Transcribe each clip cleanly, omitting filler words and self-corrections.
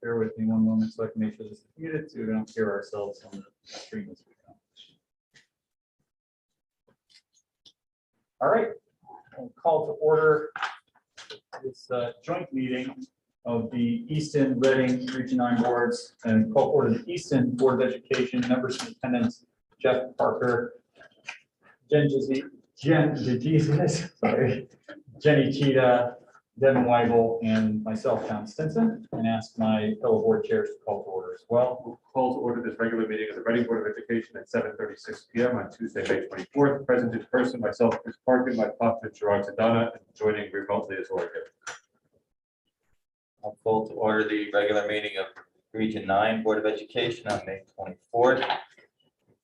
Bear with me one moment so I can make sure this is muted so we don't hear ourselves on the screen as we go. All right, I'll call to order this joint meeting of the Easton, Reading, Region 9 boards, and call to order the Easton Board of Education members in attendance: Jeff Parker, Jen DeJesus, sorry, Jenny Cheetah, Devin Weigel, and myself, John Stinson, and ask my fellow board chairs to call to order as well. We'll call to order this regular meeting of the Reading Board of Education at 7:36 p.m. on Tuesday, May 24th. Present in person, myself, Chris Parkin, my partner, Gerard Sedana, and joining remotely is Laura Gibb. I'll call to order the regular meeting of Region 9 Board of Education on May 24th,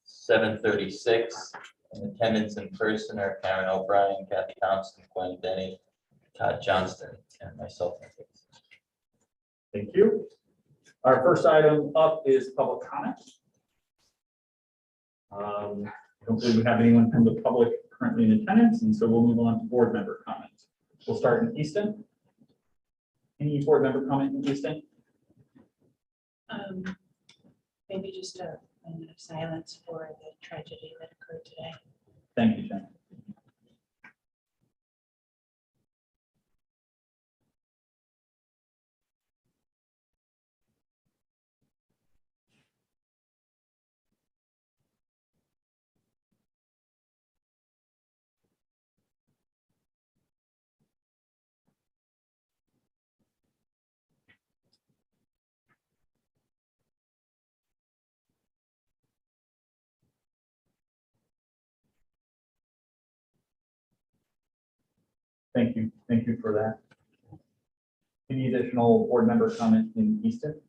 7:36. In attendance in person are Karen O'Brien, Kathy Thompson, Gwen Denny, Todd Johnston, and myself. Thank you. Our first item up is public comment. I don't believe we have anyone from the public currently in attendance, and so we'll move on to board member comments. We'll start in Easton. Any board member comment in Easton? Maybe just a minute of silence for the tragedy that occurred today. Thank you, Jen. Thank you. Thank you for that. Any additional board member comment in Easton?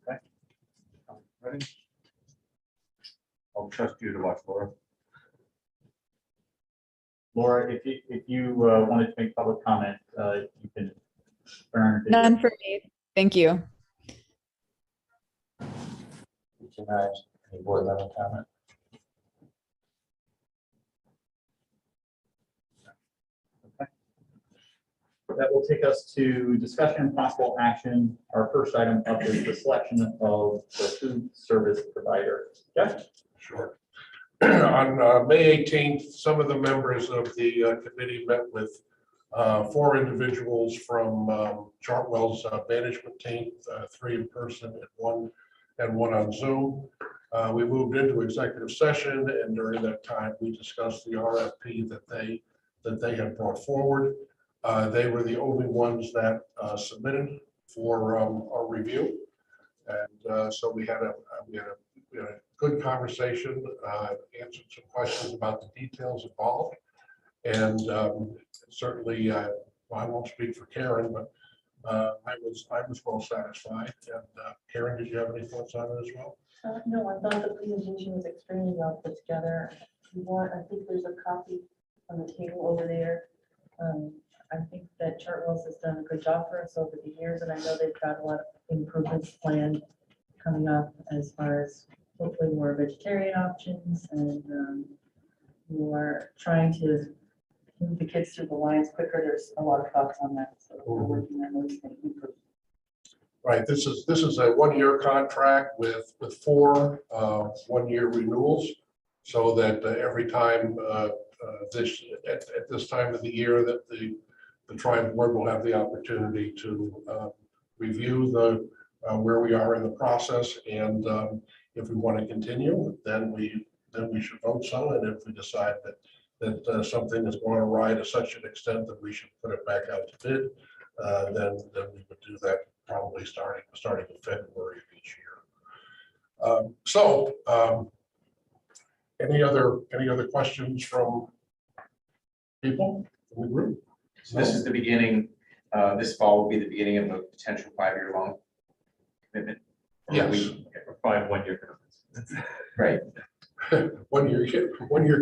Okay. Ready? I'll trust you to watch Laura. Laura, if you wanted to make public comment, you can turn on your video. None for me. Thank you. Region 9, any board member comment? That will take us to discussion and possible action. Our first item up is the selection of the food service provider. Jeff? Sure. On May 18th, some of the members of the committee met with 4 individuals from Chartwell's management team, 3 in person and one on Zoom. We moved into executive session, and during that time, we discussed the RFP that they had brought forward. They were the only ones that submitted for our review, and so we had a good conversation, answered some questions about the details involved, and certainly, well, I won't speak for Karen, but I was well satisfied. And Karen, did you have any thoughts on it as well? No, I thought the presentation was extremely well put together. I think there's a copy on the table over there. I think that Chartwell's has done a good job for us over the years, and I know they've got a lot of improvements planned coming up as far as hopefully more vegetarian options, and we are trying to move the kids through the lines quicker. There's a lot of thoughts on that, so we're working on those things. Right. This is a 1-year contract with 4 1-year renewals, so that every time at this time of the year that the Tribe Board will have the opportunity to review where we are in the process, and if we want to continue, then we should vote so. And if we decide that something is going awry to such an extent that we should put it back out to bid, then we would do that probably starting in February of each year. Any other questions from people in the group? So this is the beginning, this fall will be the beginning of a potential 5-year long commitment? Yes. 5 1-year commitments. Right. 1 year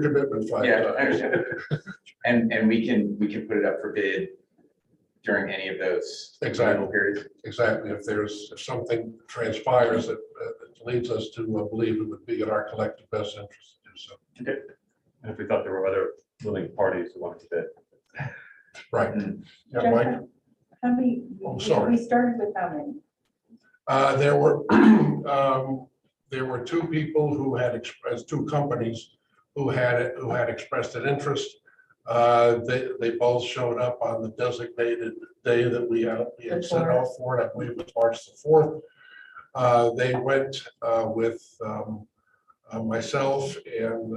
commitment. 5 Yeah, times. I understand. And we can put it up for bid during any of those Exactly. periods. Exactly. If something transpires that leads us to believe it would be in our collective best interest to do so. Okay. And if we thought there were other willing parties who want to bid. Right. Yeah, Jeff, Mike? how many? Oh, sorry. We started with how many? There were, there were two people who had expressed, two companies who had expressed an interest. They both showed up on the designated day that we had set out for it. I believe it was March the 4th. They went with myself and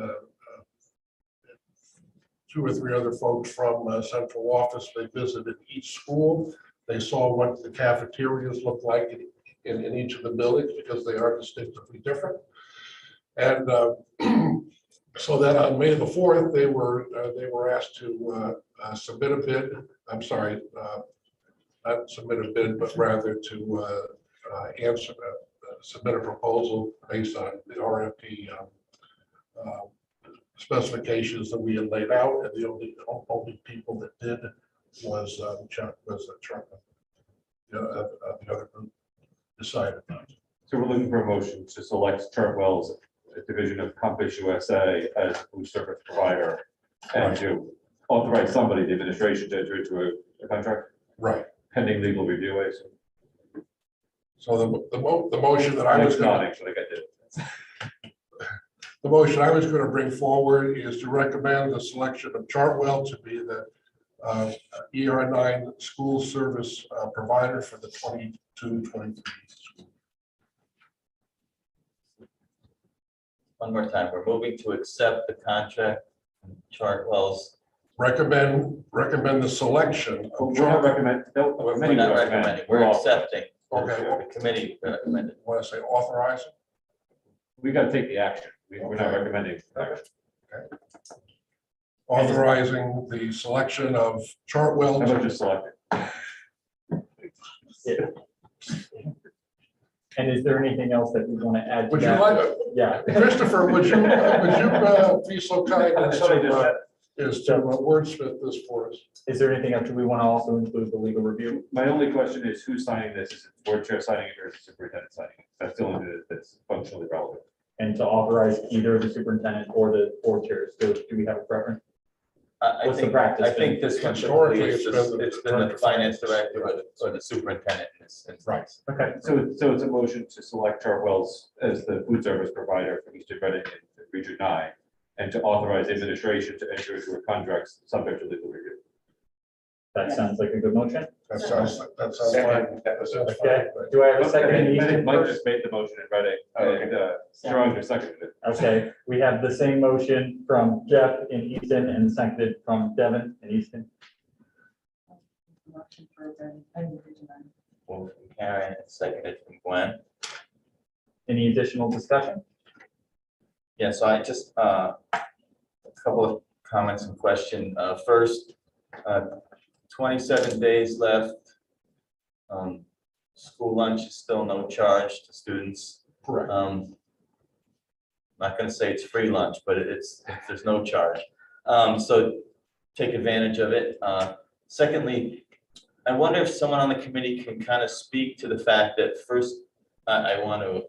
2 or 3 other folks from central office. They visited each school. They saw what the cafeterias look like in each of the buildings because they are distinctively different. And so that on May the 4th, they were asked to submit a bid. I'm sorry, not submit a bid, but rather to submit a proposal based on the RFP specifications that we had laid out, and the only people that did was Chuck, the other group decided not. So we're looking for a motion to select Chartwell's division of Compass USA as food service provider and to authorize somebody, the administration, to enter into a contract Right. pending legal review. I assume. So the motion that I was going nodding, so I got it. the motion I was going to bring forward is to recommend the selection of Chartwell to be the ER9 school service provider for the 22-23 school. One more time, we're moving to accept the contract from Chartwell's. Recommend the selection of We're not recommend. We're not recommending, we're accepting. Okay. The committee recommended. Want to say authorizing? We got to take the action. We're not recommending. Authorizing the selection of Chartwell. How about just select it? And is there anything else that we want to add to Would you that? like, Yeah. Christopher, would you be so kind That's what I just said. as to wordsmith this for us? Is there anything else? Do we want to also include the legal review? My only question is who's signing this? Is it board chair signing it or is it superintendent signing it? That's the only bit that's functionally relevant. And to authorize either the superintendent or the board chairs. Do we have a preference? I What's the think, practice I think this one Historically, typically it's is been the it's been the director of finance finance. director or the superintendent in this instance. Right. Okay. So it's a motion to select Chartwell's as the food service provider for Easton Reading in Region 9 and to authorize administration to enter into a contract subject to legal review. That sounds like a good motion. That sounds fine. That sounds Okay. fine. Do I have a second? in I think Easton Mike first? just made the motion in Reading and Sharon just seconded it. Okay, we have the same motion from Jeff in Easton and seconded from Devin in Easton. Motion for the Region 9. Moved from Karen and seconded from Gwen. Any additional discussion? Yeah, so I just, a couple of comments and question. First, 27 days left. School lunch is still no charge to students. Correct. Not gonna say it's free lunch, but there's no charge. So take advantage of it. Secondly, I wonder if someone on the committee can kind of speak to the fact that first, I want to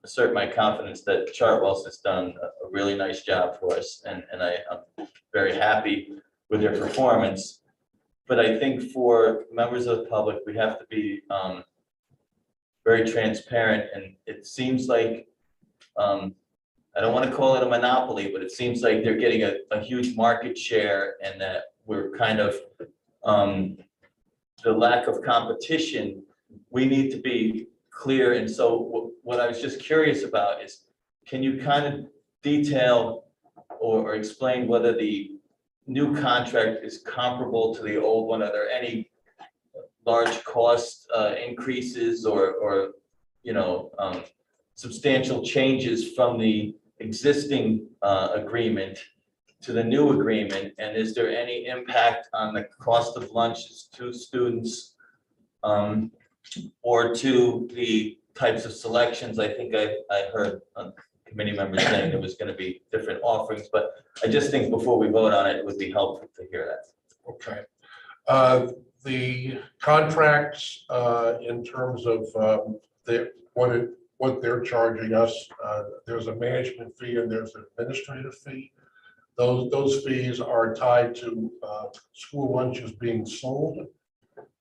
assert my confidence that Chartwell's has done a really nice job for us, and I'm very happy with their performance. But I think for members of the public, we have to be very transparent, and it seems like, I don't want to call it a monopoly, but it seems like they're getting a huge market share and that we're kind of, the lack of competition, we need to be clear. And so what I was just curious about is, can you kind of detail or explain whether the new contract is comparable to the old one? Are there any large cost increases or substantial changes from the existing agreement to the new agreement? And is there any impact on the cost of lunches to students or to the types of selections? I think I heard committee members saying there was going to be different offerings, but I just think before we vote on it, it would be helpful to hear that. Okay. The contracts in terms of what they're charging us, there's a management fee and there's an administrative fee. those fees are tied to school lunches being sold.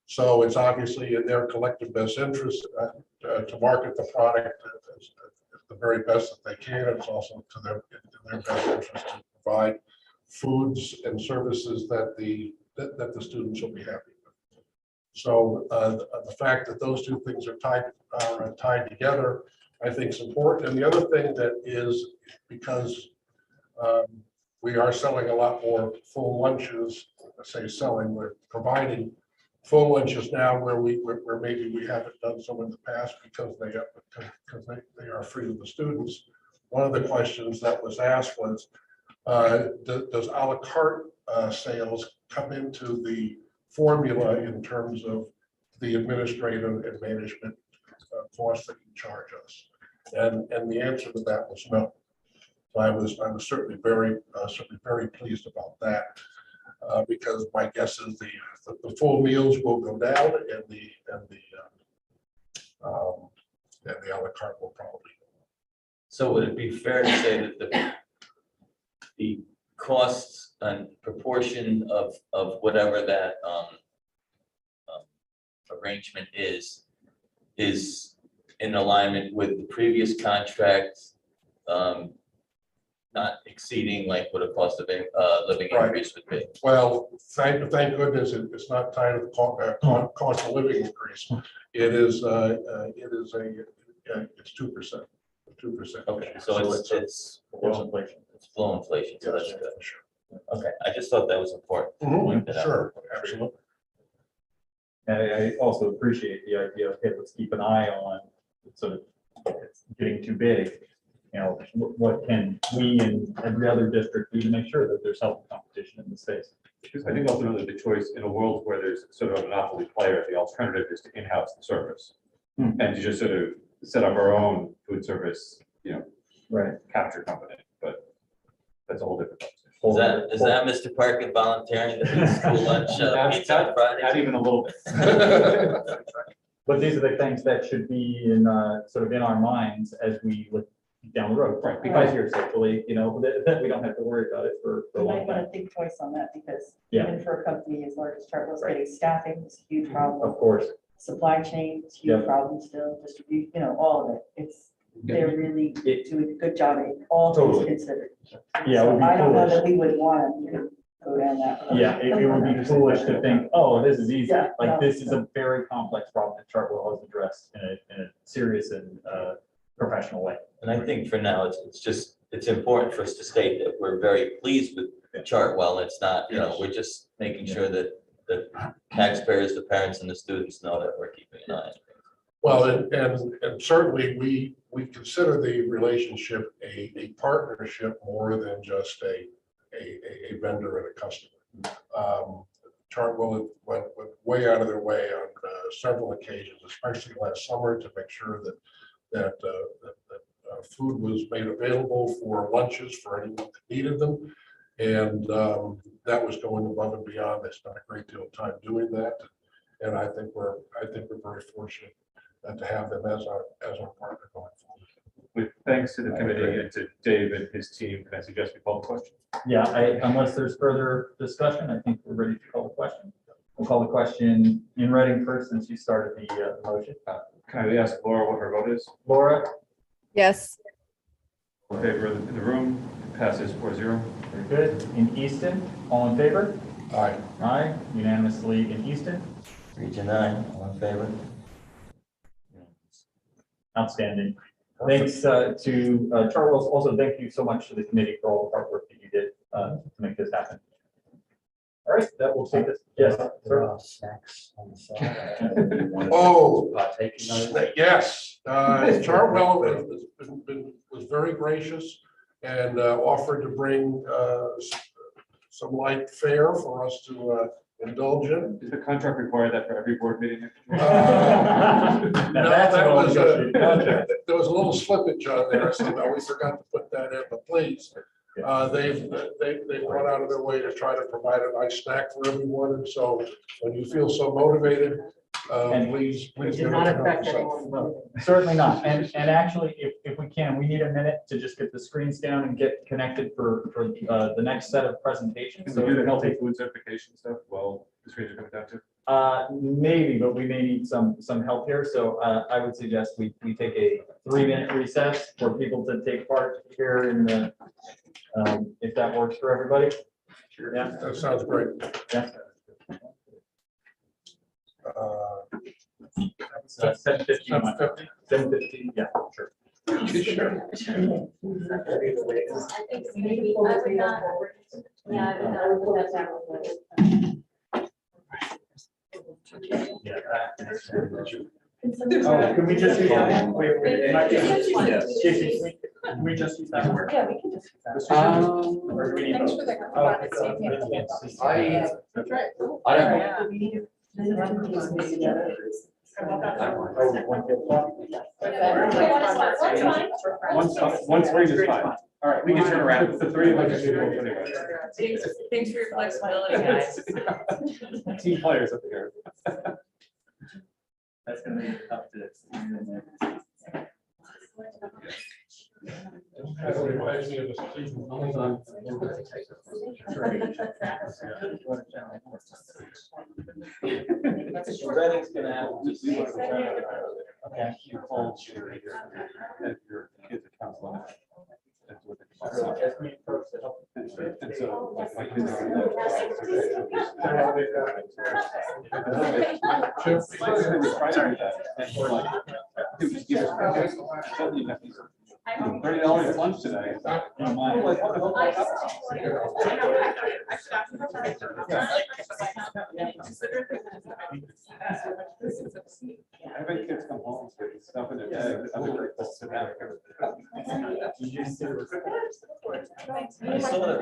So it's obviously in their collective best interest to market the product as the very best that they can. It's also to their best interest to provide foods and services that the students will be happy with. So the fact that those two things are tied together, I think is important. And the other thing that is, because we are selling a lot more full lunches, we're providing full lunches now where maybe we haven't done so in the past because they are free to the students. One of the questions that was asked was, does a la carte sales come into the formula in terms of the administrative and management costs that you charge us? And the answer to that was no. So I was certainly very pleased about that, because my guess is the full meals will go down and the a la carte will probably. So would it be fair to say that the costs and proportion of whatever that arrangement is in alignment with the previous contract, not exceeding like what a cost of living Right. increase would be? Well, thank goodness it's not tied to the cost of living increase. It's 2%. 2%. Okay, so it's inflation. it's flow inflation, so that's Yes, good. for sure. Okay, I just thought that was important. Mhm, That out. sure, absolutely. And I also appreciate the idea of, hey, let's keep an eye on, sort of, it's getting too big. You know, what can we and every other district do to make sure that there's healthy competition in the space? Because I think ultimately the choice in a world where there's sort of a monopoly player, the alternative is to in-house the service. Hmm. And to just sort of set up our own food service, Right. capture company, but that's a whole different conversation. Is that Mr. Parker volunteering to do school lunch pizza on Not Fridays? even a little bit. But these are the things that should be in, sort of in our minds as we look down the road. Right. 5 years, hopefully, that we don't have to worry about it for a You long might want time. to think twice on that, because Yeah. even for a company as large as Chartwell's, Right. getting staffing is a huge problem. Of course. Supply chain is a huge Yep. problem still, distribute, all of it. They're really It- doing a good job in all Totally. things considered. Yeah, it would So be I don't know foolish. that we would want to go down that road. Yeah, it would be foolish to think, oh, this is easy. Yeah, Like, no, this is a very complex problem that Chartwell has addressed in a serious and professional way. And I think for now, it's important for us to state that we're very pleased with Chartwell. It's not, Yes. we're just making sure that the taxpayers, the parents and the students know that we're keeping an eye on it. Well, and certainly we consider the relationship a partnership more than just a vendor and a customer. Chartwell went way out of their way on several occasions, especially last summer, to make sure that food was made available for lunches for anyone that needed them. And that was going above and beyond. They spent a great deal of time doing that. And I think we're very fortunate to have them as our partner going forward. With thanks to the committee and to Dave and his team, can I suggest we call the question? Yeah, unless there's further discussion, I think we're ready to call the question. We'll call the question in writing first, since you started the motion. Can I ask Laura what her vote is? Laura, Yes. In favor in the room, passes 4-0. very good. In Easton, all in favor? Aye. Aye, unanimously in Easton. Region 9, all in favor? Outstanding. Thanks to Chartwell's. Also, thank you so much to the committee for all the hard work that you did to make this happen. All right, that will take us. Yes, sir. Snacks on the side. Oh, Partaking of it. yes, Chartwell was very gracious and offered to bring some light fare for us to indulge in. Does the contract require that for every board meeting? No, Now that's that an was all-negotiated contract. there was a little slippage on there, so we forgot to put that in, but please. They've gone out of their way to try to provide a nice snack for everyone, and so when you feel so motivated, Please. It did not affect anyone's vote. Certainly not. And actually, if we can, we need a minute to just get the screens down and get connected for the next set of presentations. Can So we do the healthy food certification stuff while the screens are coming down too? maybe, but we may need some help here. So I would suggest we take a 3-minute recess for people to take part here in the, if that works for everybody. Sure. Yeah. That sounds great. Yeah. It's 7:15. 7:50. 7:15. Yeah, sure. Sure. Yeah. Oh, can we just use that? Wait, can we just use that word? Yeah, we can just. Or do we need Thanks both? for the Oh, I don't One screen is fine. All right, we can turn around. The three of us should both anyway. Thanks for your flexibility, guys. Team players up here. That's gonna be up to this. That reminds me of a Stephen King. Reading's gonna have. Okay. You called your kids at council. That's what they call So it. as we approach the help. And so, like, my kids are. It's gonna be trying to do that. And we're like, dude, just give us suddenly you got these $30 at lunch today. I'm like, what the hell? I bet kids come home with stuff in their bag. I'm like, let's sit down. I saw that.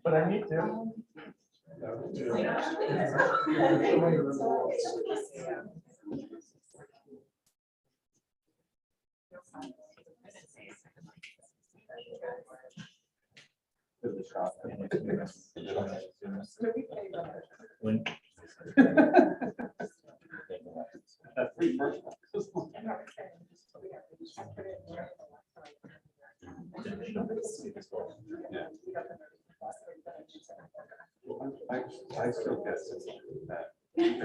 But I need to. When? That free first one. Yeah. I still get that. And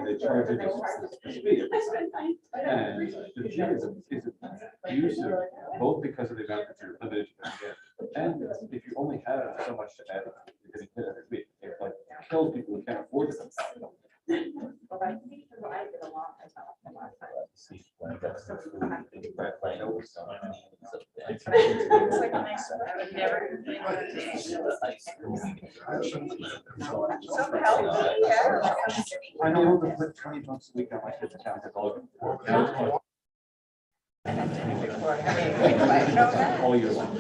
they charge you this fee every time. And the fee is abusive, both because of the amount that you're limited to get. And if you only have so much to add, you're getting hit every week. It like kills people who can't afford it. It's like a nice, I would never. I know to put $20 a week on my kids' account. That's all year long.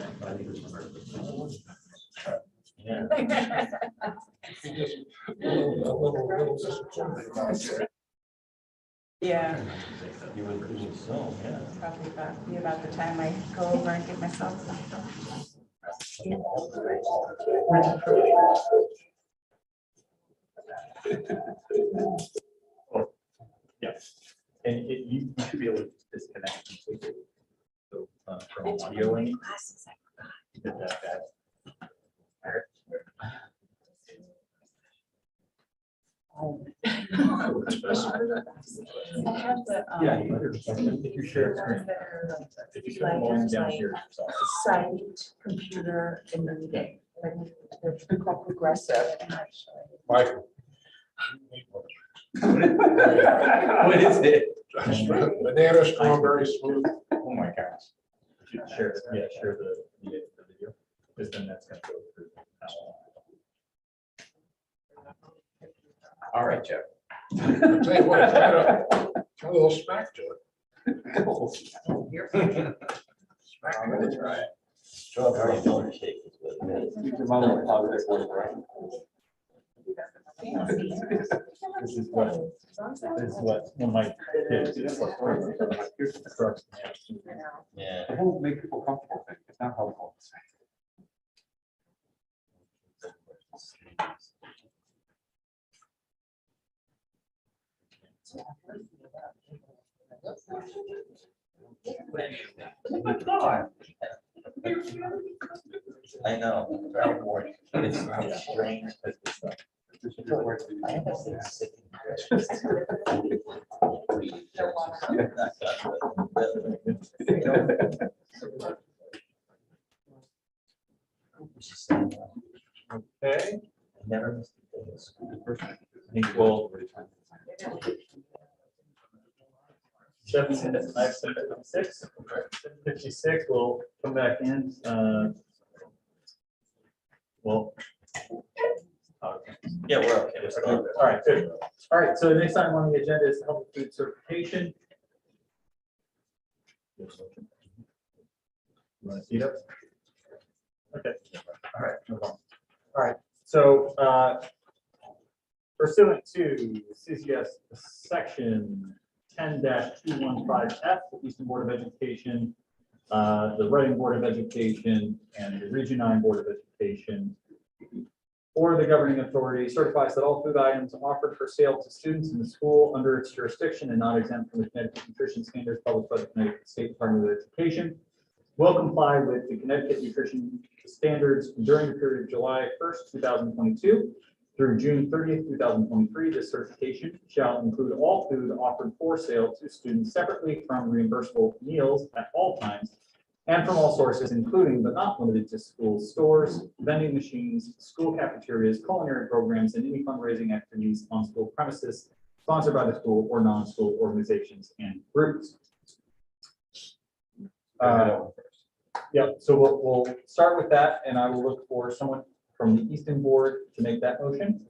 Yeah. Yeah, You would so, yeah. probably about the time I go over and get myself something. Yes. And you should be able to disconnect completely. So, from audio link. You did that bad. I have the. Yeah. If you share screen. If you share volume down here. Site, computer, and meeting, like, they're called progressive. Michael. What is it? Banana, strawberry, smooth. Oh my gosh. You should share, yeah, share the video, because then that's gonna go through. All right, Jeff. I'll tell you what, it's got a little smack to it. Smack to it. Right. Strawberry milkshake is what it is. Keep your mom on positive voice, right? This is what one of my kids. Yeah. Yeah. The whole make people comfortable thing. It's not helpful. I know. It's strange. Okay, Never missed a day of school. I think we'll 7:56, we'll come back in. Well. Okay. Yeah, we're okay. All right, good. All right, so the next item on the agenda is health food certification. You want to see it up? Okay, all right, no problem. All right, so pursuant to CCS section 10-215F, the Easton Board of Education, the Reading Board of Education, and the Region 9 Board of Education, or the governing authority certifies that all food items offered for sale to students in the school under its jurisdiction and not exempt from the Connecticut nutrition standards published by the Connecticut State Department of Education will comply with the Connecticut nutrition standards during the period of July 1st, 2022 through June 30th, 2023. This certification shall include all food offered for sale to students separately from reimbursable meals at all times and from all sources, including but not limited to school stores, vending machines, school cafeterias, culinary programs, and any fundraising activities on school premises sponsored by the school or non-school organizations and groups. Yep, so we'll start with that, and I will look for someone from the Easton board to make that motion.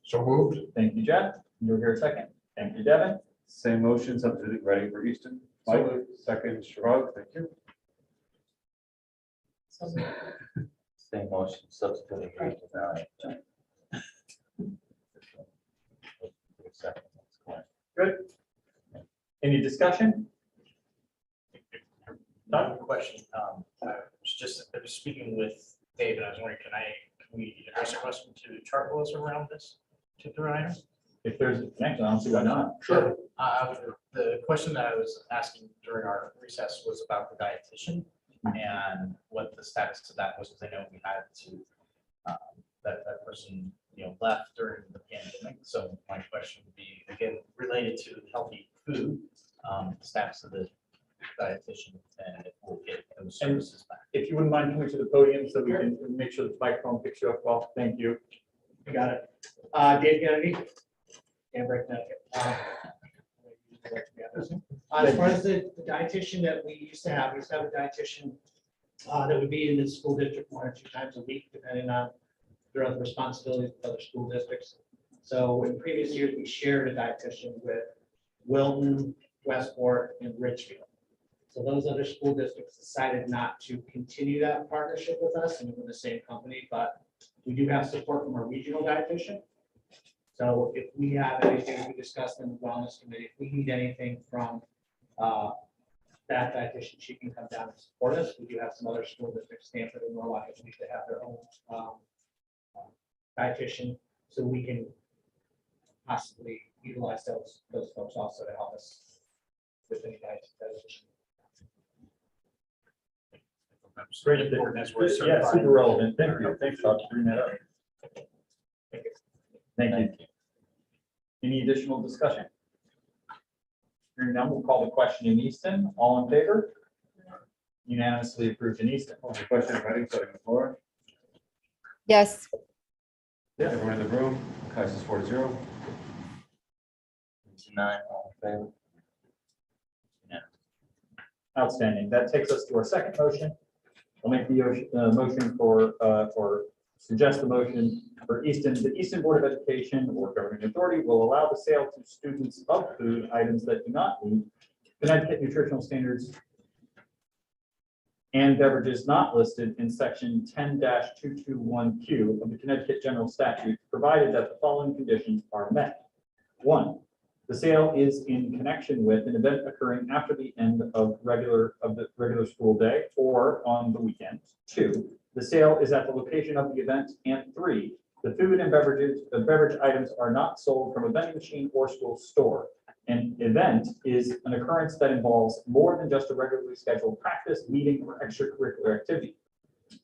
So moved. Thank you, Jeff. You'll hear a second. Thank you, Devin. Same motion, substitute ready for Easton. Mike, second, Shrug, thank you. Same motion, substituting. Good. Any discussion? Not a question. I was speaking with Dave, and I was wondering, can we address a question to chart rules around this particular item? If there's a connection, I don't see why not. Sure. The question that I was asking during our recess was about the dietitian and what the status of that was, because I know we had to, that person, left during the pandemic. So my question would be, again, related to healthy food, the status of the dietitian, and if we'll get those services back. If you wouldn't mind coming to the podium so we can make sure the microphone picks you up well. Thank you. You got it. Dave Kennedy. Cambridge, Connecticut. As far as the dietitian that we used to have a dietitian that would be in the school district 1 or 2 times a week, depending on their other responsibilities with other school districts. So in previous years, we shared a dietitian with Wilton, Westport, and Richfield. So those other school districts decided not to continue that partnership with us and with the same company, but we do have support from our regional dietitian. So if we have anything, we discussed in the wellness committee, if we need anything from that dietitian, she can come down and support us. We do have some other school districts, Stanford and Norwalk, that need to have their own dietitian, so we can possibly utilize those folks also to help us with any dietitian. Great. Yeah, super relevant. Thank you. Thanks for bringing that up. Thank you. Any additional discussion? Hearing none, we'll call the question in Easton. All in favor? Unanimously approved in Easton. Question, ready, starting the floor. Yes. Yeah. Everyone in the room, passes 4-0. 9, all in favor? Outstanding. That takes us to our second motion. I'll make the motion or suggest the motion for Easton. The Easton Board of Education or governing authority will allow the sale to students of food items that do not meet Connecticut nutritional standards and beverages not listed in section 10-221Q of the Connecticut General Statute, provided that the following conditions are met. 1, The sale is in connection with an event occurring after the end of the regular school day or on the weekend. 2, the sale is at the location of the event. And 3, the food and beverage items are not sold from a vending machine or school store. An event is an occurrence that involves more than just a regularly scheduled practice, meeting, or extracurricular activity.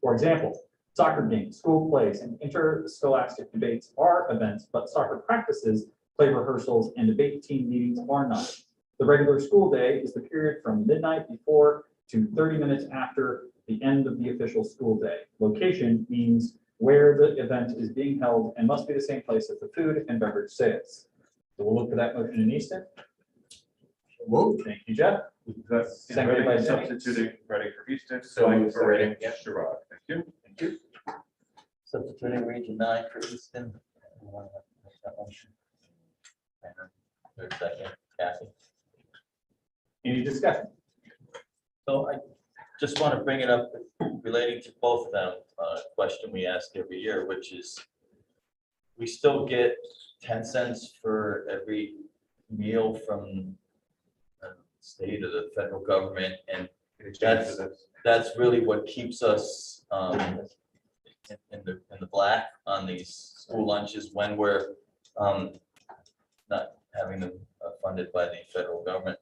For example, soccer games, school plays, and interscholastic debates are events, but soccer practices, play rehearsals, and debate team meetings are not. The regular school day is the period from midnight before to 30 minutes after the end of the official school day. Location means where the event is being held and must be the same place as the food and beverage sales. So we'll look for that motion in Easton. Moved. Thank you, Jeff. That's Seconded by Jimmy. substituting Reading for Easton. So Going moved for for Reading, Reading, yeah. Sherrod. Thank you. Thank you. Substituting Region 9 for Easton. Anyone like to make that motion? Third second, Kathy. Any discussion? So I just want to bring it up relating to both of them, question we ask every year, which is we still get 10 cents for every meal from the state or the federal government. And that's really what keeps us in the black on these school lunches when we're not having them funded by the federal government.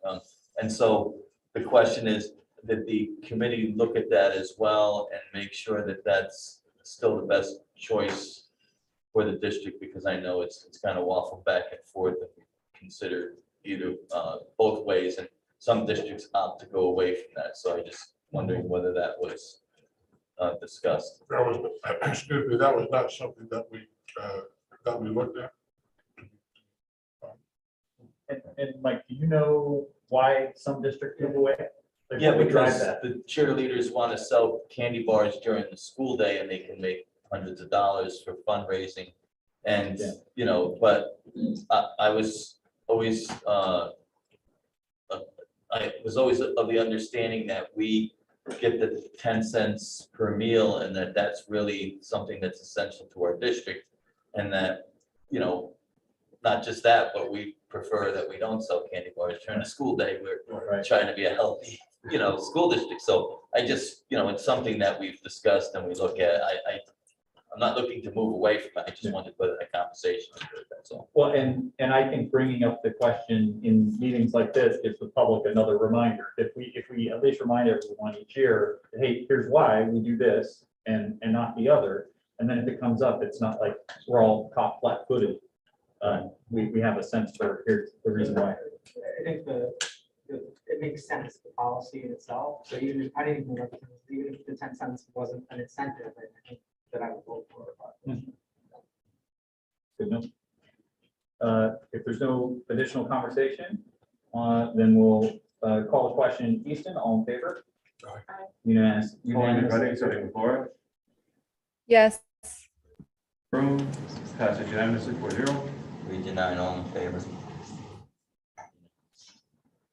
And so the question is, did the committee look at that as well and make sure that that's still the best choice for the district? Because I know it's kind of waffled back and forth and considered either both ways, and some districts opt to go away from that. So I just wondering whether that was discussed. That was, excuse me, that was not something that we looked at. And Mike, do you know why some districts move away? Like, Yeah, what would drive because that? the cheerleaders want to sell candy bars during the school day and they can make hundreds of dollars for fundraising. And, Yeah. you know, but I was always, I was always of the understanding that we get the 10 cents per meal and that that's really something that's essential to our district. And that, you know, not just that, but we prefer that we don't sell candy bars during the school day. We're Right. trying to be a healthy, you know, school district. So I just, you know, it's something that we've discussed and we look at. I'm not looking to move away from it. I just wanted to put in a conversation. That's all. Well, and I think bringing up the question in meetings like this gives the public another reminder. If we at least remind everyone each year, hey, here's why we do this and not the other. And then if it comes up, it's not like we're all caught flat-footed. We have a sense for here's the reason why. I think it makes sense, the policy in itself. So even if I didn't even look, even if the 10 cents wasn't an incentive, I think that I would vote for it. Good enough. If there's no additional conversation, then we'll call the question. Easton, all in favor? Aye. Unanimous. Calling it Reading, starting with Laura. Yes. Room, passage unanimously 4-0. Region 9, all in favor.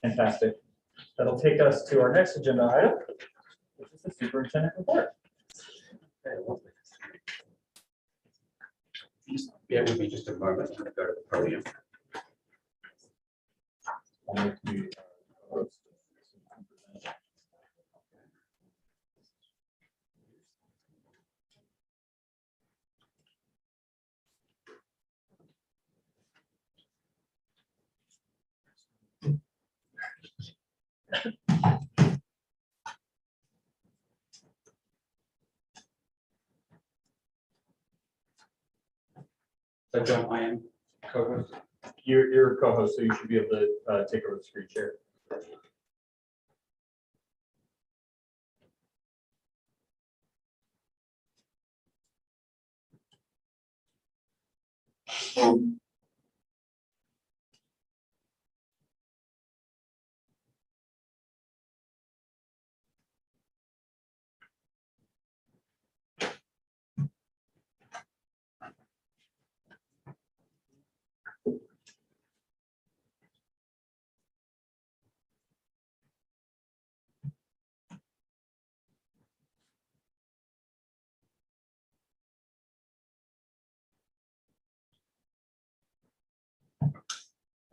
Fantastic. That'll take us to our next agenda item, which is the superintendent report. Yeah, it would be just a moment to go to the podium. So John, I am co-host. You're a co-host, so you should be able to take over the screen share.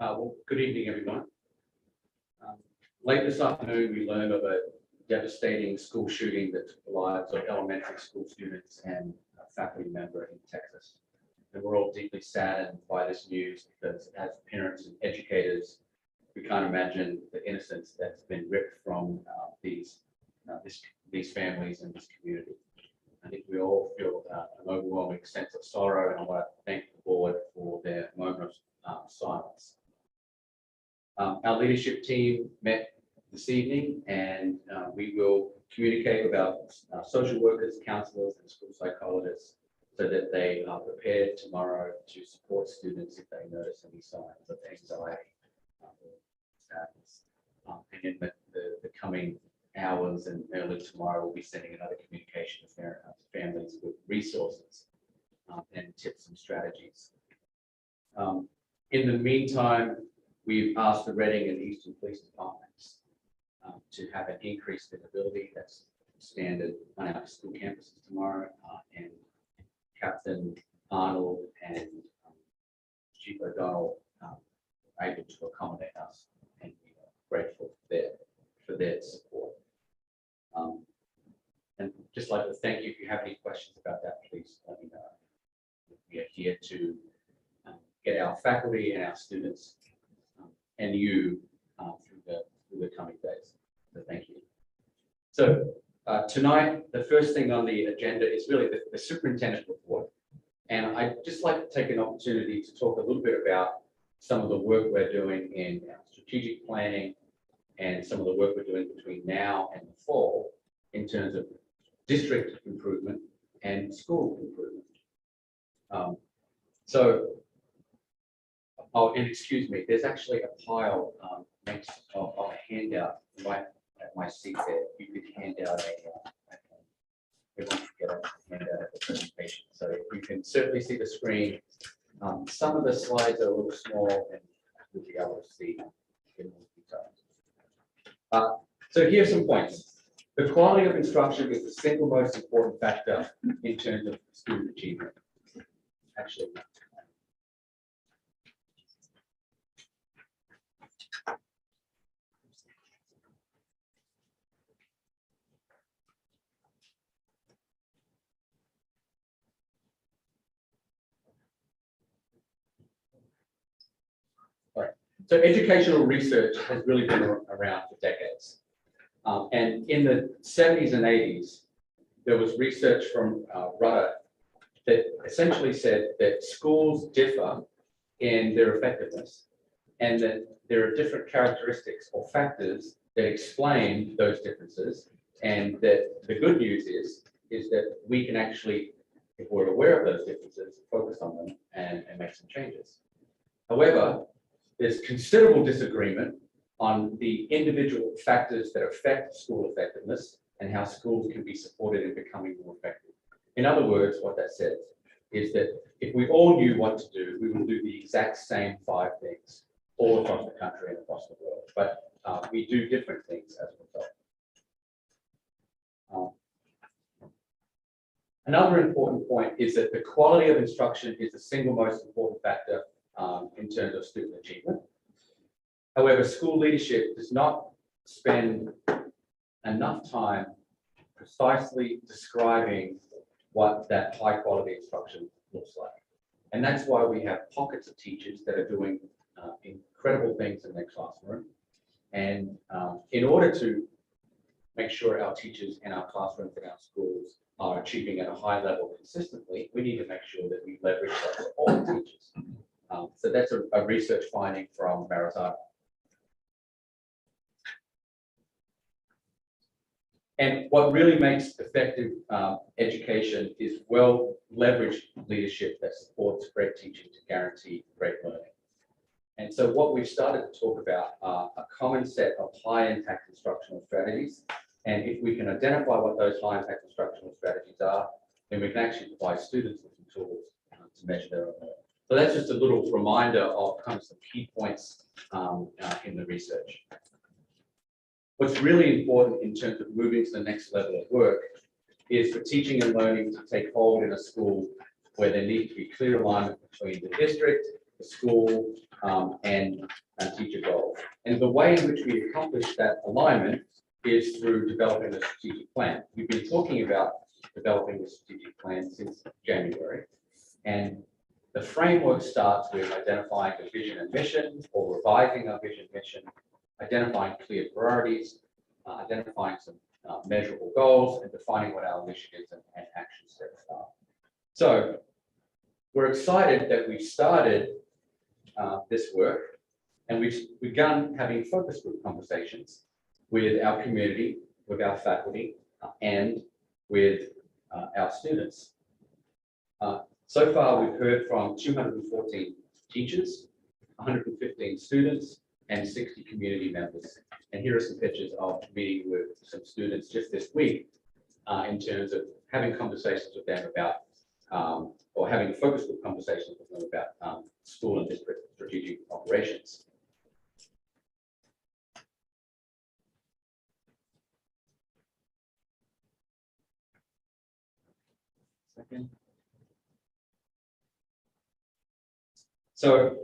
Well, good evening, everyone. Late this afternoon, we learned of a devastating school shooting that took the lives of elementary school students and a faculty member in Texas. And we're all deeply saddened by this news because as parents and educators, we can't imagine the innocence that's been ripped from these families and this community. I think we all feel an overwhelming sense of sorrow, and I want to thank the board for their moment of silence. Our leadership team met this evening, and we will communicate with our social workers, counselors, and school psychologists so that they are prepared tomorrow to support students if they notice any signs of anxiety or sadness. And in the coming hours and early tomorrow, we'll be sending another communication to families with resources and tips and strategies. In the meantime, we've asked the Reading and Easton Police Departments to have an increased visibility. That's standard on our school campuses tomorrow. And Captain Arnold and Chief O'Donnell are able to accommodate us, and we are grateful for their support. And just like to thank you. If you have any questions about that, please let me know. We are here to get our faculty and our students and you through the coming days. So thank you. So tonight, the first thing on the agenda is really the superintendent report. And I'd just like to take an opportunity to talk a little bit about some of the work we're doing in our strategic planning and some of the work we're doing between now and the fall in terms of district improvement and school improvement. And excuse me, there's actually a pile next of a handout right at my seat there. You could hand out everyone should get a handout at the presentation. So you can certainly see the screen. Some of the slides are a little small, and you'll be able to see in more detail. So here's some points. The quality of instruction is the single most important factor in terms of student achievement. Actually, so educational research has really been around for decades. And in the 70s and 80s, there was research from Rudder that essentially said that schools differ in their effectiveness, and that there are different characteristics or factors that explain those differences. And that the good news is that we can actually, if we're aware of those differences, focus on them and make some changes. However, there's considerable disagreement on the individual factors that affect school effectiveness and how schools can be supported in becoming more effective. In other words, what that says is that if we all knew what to do, we would do the exact same 5 things all across the country and across the world. But we do different things as a result. Another important point is that the quality of instruction is the single most important factor in terms of student achievement. However, school leadership does not spend enough time precisely describing what that high quality instruction looks like. And that's why we have pockets of teachers that are doing incredible things in their classroom. And in order to make sure our teachers and our classrooms and our schools are achieving at a high level consistently, we need to make sure that we leverage that for all the teachers. So that's a research finding from Marizano. And what really makes effective education is well leveraged leadership that supports great teaching to guarantee great learning. And so what we've started to talk about are a common set of high impact instructional strategies. And if we can identify what those high impact instructional strategies are, then we can actually provide students with some tools to measure their own learning. So that's just a little reminder of kind of some key points in the research. What's really important in terms of moving to the next level of work is for teaching and learning to take hold in a school where there needs to be clear alignment between the district, the the school, and teacher goals. And the way in which we accomplish that alignment is through developing a strategic plan. We've been talking about developing a strategic plan since January. And the framework starts with identifying the vision and mission, or revising our vision and mission, identifying clear priorities, identifying some measurable goals, and defining what our initiatives and action steps are. So we're excited that we've started this work, and we've begun having focus group conversations with our community, with our faculty, and with our students. So far, we've heard from 214 teachers, 115 students, and 60 community members. And here are some pictures of meeting with some students just this week in terms of having conversations with them about, or having focus group conversations with them about school and district strategic operations. Second. So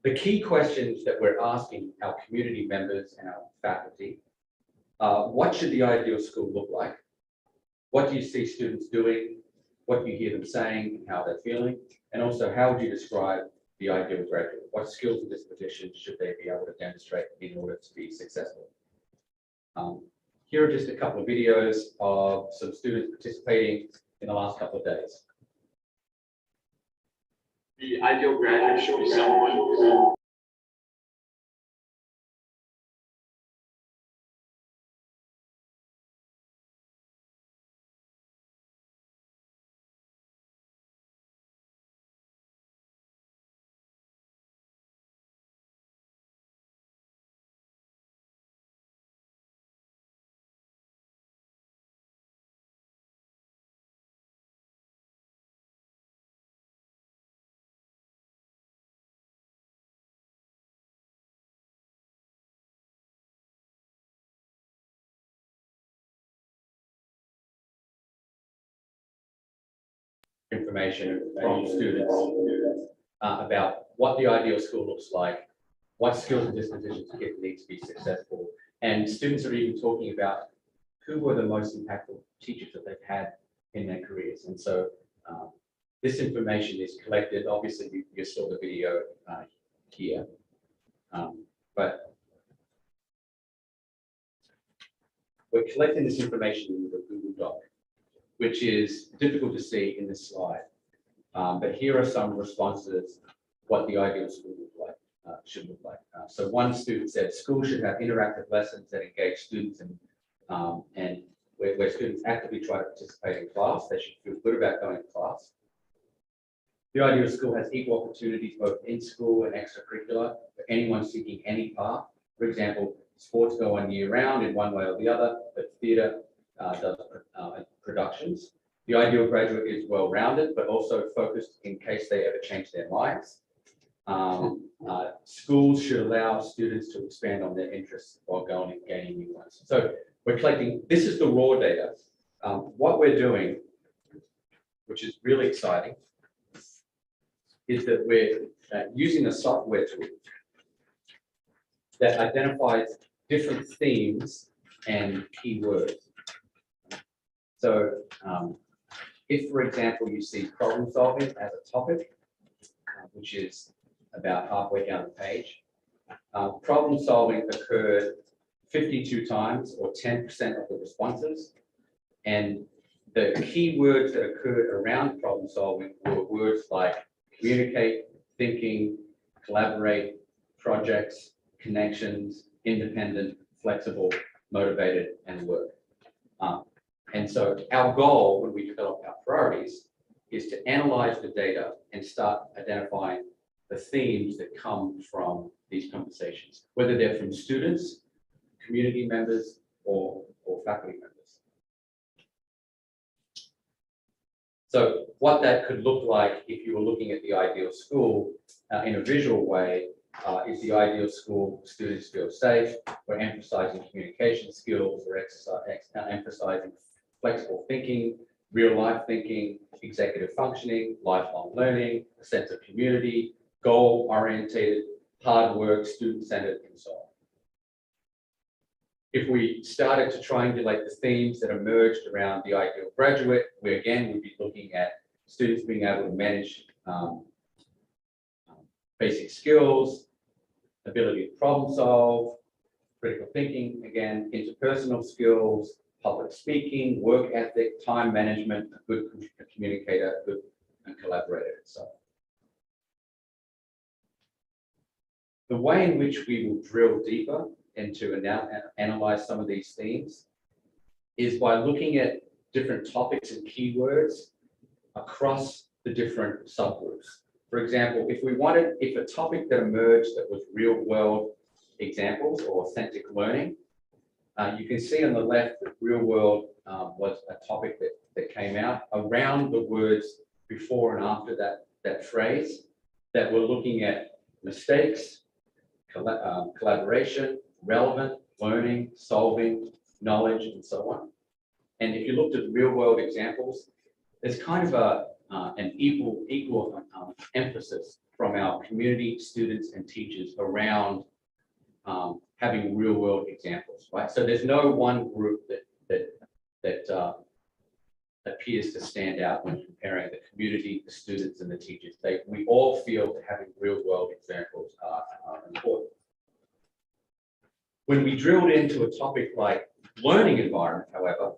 the key questions that we're asking our community members and our faculty are, what should the ideal school look like? What do you see students doing? What do you hear them saying, how they're feeling? And also, how would you describe the ideal graduate? What skills and dispositions should they be able to demonstrate in order to be successful? Here are just a couple of videos of some students participating in the last couple of days. The ideal graduate should be someone who information from students about what the ideal school looks like, what skills and dispositions kids need to be successful. And students are even talking about who were the most impactful teachers that they've had in their careers. And so this information is collected. Obviously, you saw the video here, but we're collecting this information in the Google Doc, which is difficult to see in this slide. But here are some responses, what the ideal school should look like. So one student said, school should have interactive lessons that engage students and where students actively try to participate in class. They should feel good about going to class. The ideal school has equal opportunities both in school and extracurricular for anyone seeking any path. For example, sports go on year round in one way or the other, but theatre does productions. The ideal graduate is well-rounded, but also focused in case they ever change their minds. Schools should allow students to expand on their interests while gaining new ones. So we're collecting, this is the raw data. What we're doing, which is really exciting, is that we're using a software tool that identifies different themes and keywords. So if, for example, you see problem solving as a topic, which is about halfway down the page, problem solving occurred 52 times, or 10% of the responses. And the key words that occurred around problem solving were words like communicate, thinking, collaborate, projects, connections, independent, flexible, motivated, and work. And so our goal when we develop our priorities is to analyze the data and start identifying the themes that come from these conversations, whether they're from students, community members, or faculty members. So what that could look like if you were looking at the ideal school in a visual way is the ideal school students feel safe. We're emphasizing communication skills, we're emphasizing flexible thinking, real life thinking, executive functioning, lifelong learning, a sense of community, goal-oriented, hard work, student-centered, and so on. If we started to triangulate the themes that emerged around the ideal graduate, we again would be looking at students being able to manage basic skills, ability to problem solve, critical thinking, again, interpersonal skills, public speaking, work ethic, time management, a good communicator, good and collaborator, and so on. The way in which we will drill deeper into and now analyze some of these themes is by looking at different topics and keywords across the different subgroups. For example, if a topic that emerged that was real world examples or authentic learning, you can see on the left that real world was a topic that came out around the words before and after that phrase, that we're looking at mistakes, collaboration, relevant, learning, solving, knowledge, and so on. And if you looked at real world examples, there's kind of an equal emphasis from our community, students, and teachers around having real world examples, right? So there's no one group that appears to stand out when comparing the community, the students, and the teachers. We all feel that having real world examples are important. When we drilled into a topic like learning environment, however,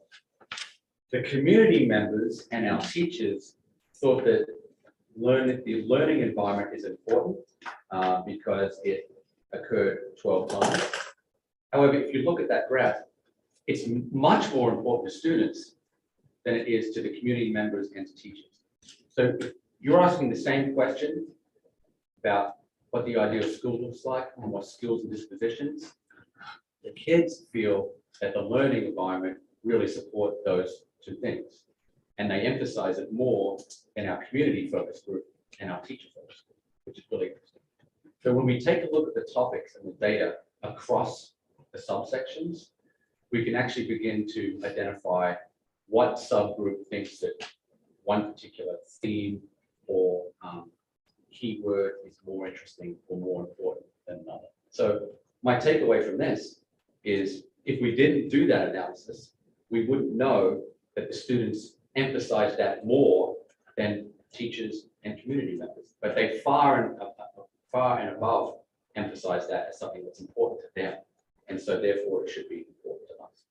the community members and our teachers thought that the learning environment is important because it occurred 12 times. However, if you look at that graph, it's much more important to students than it is to the community members and to teachers. So if you're asking the same question about what the ideal school looks like and what skills and dispositions, the kids feel that the learning environment really support those two things. And they emphasize it more in our community focus group and our teacher focus group, which is really interesting. So when we take a look at the topics and the data across the subsections, we can actually begin to identify what subgroup thinks that one particular theme or keyword is more interesting or more important than another. So my takeaway from this is if we didn't do that analysis, we wouldn't know that the students emphasize that more than teachers and community members, but they far and above emphasize that as something that's important to them. And so therefore it should be important to us.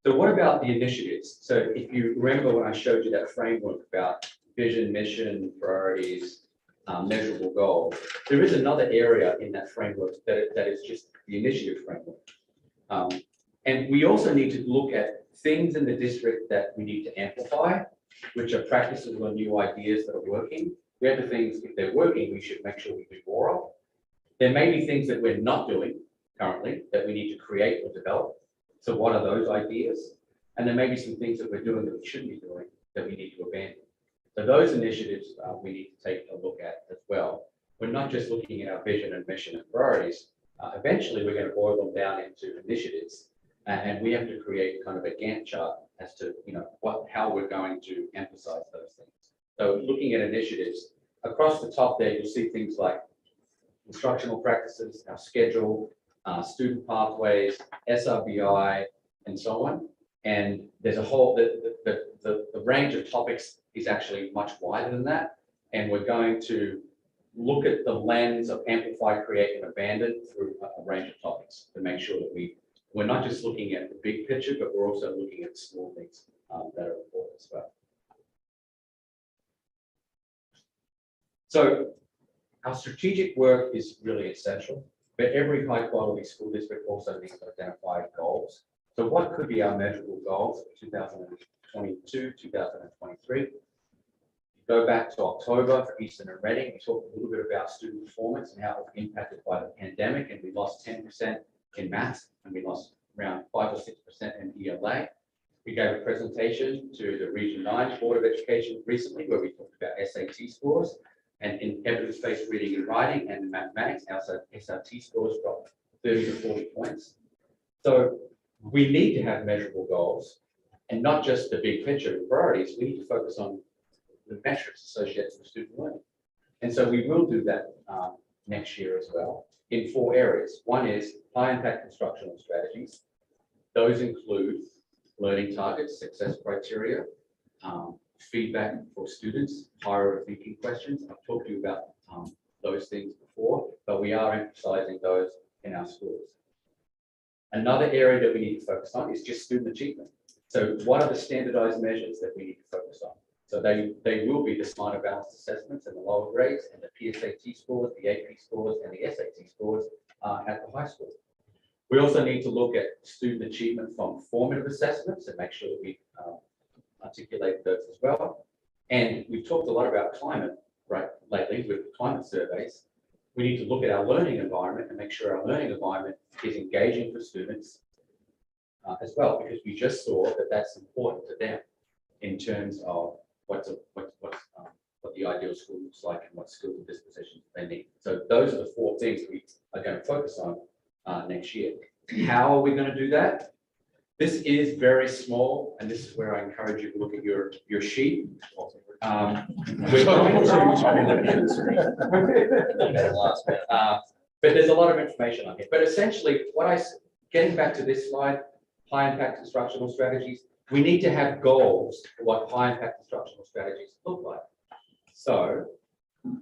So what about the initiatives? So if you remember when I showed you that framework about vision, mission, priorities, measurable goals, there is another area in that framework that is just the initiative framework. And we also need to look at things in the district that we need to amplify, which are practices or new ideas that are working. The other things, if they're working, we should make sure we do more of. There may be things that we're not doing currently that we need to create or develop. So what are those ideas? And there may be some things that we're doing that we shouldn't be doing that we need to abandon. So those initiatives we need to take a look at as well. We're not just looking at our vision and mission and priorities. Eventually, we're going to boil them down into initiatives, and we have to create kind of a Gantt chart as to how we're going to emphasize those things. So looking at initiatives across the top there, you'll see things like instructional practices, our schedule, student pathways, SRBI, and so on. And there's a whole the range of topics is actually much wider than that. And we're going to look at the lens of amplify, create, and abandon through a range of topics to make sure that we're not just looking at the big picture, but we're also looking at the small things that are important as well. So our strategic work is really essential, but every high quality school district also needs to identify goals. So what could be our measurable goals for 2022, 2023? Go back to October for Easton and Reading. We talked a little bit about student performance and how it was impacted by the pandemic, and we lost 10% in maths, and we lost around 5 or 6% in ELA. We gave a presentation to the Region 9 Board of Education recently, where we talked about SAT scores, and in evidence-based reading and writing and mathematics, our SRT scores dropped 30 to 40 points. So we need to have measurable goals And not just the big picture priorities, we need to focus on the metrics associated with student learning. And so we will do that next year as well in 4 areas. One is high impact instructional strategies. Those include learning targets, success criteria, feedback for students, higher thinking questions. I've talked to you about those things before, but we are emphasizing those in our schools. Another area that we need to focus on is just student achievement. So what are the standardized measures that we need to focus on? So they will be the smarter balanced assessments and the lower grades and the PSAT scores, the AP scores, and the SAT scores at the high school. We also need to look at student achievement from formative assessments and make sure that we articulate those as well. And we've talked a lot about climate, right, lately with climate surveys. We need to look at our learning environment and make sure our learning environment is engaging for students as well, because we just saw that that's important to them in terms of what the ideal school looks like and what skills and dispositions they need. So those are the 4 things we are going to focus on next year. How are we going to do that? This is very small, and this is where I encourage you to look at your sheet. We're going but there's a lot of information on here. But essentially, getting back to this slide, high impact instructional strategies, we need to have goals for what high impact instructional strategies look like. So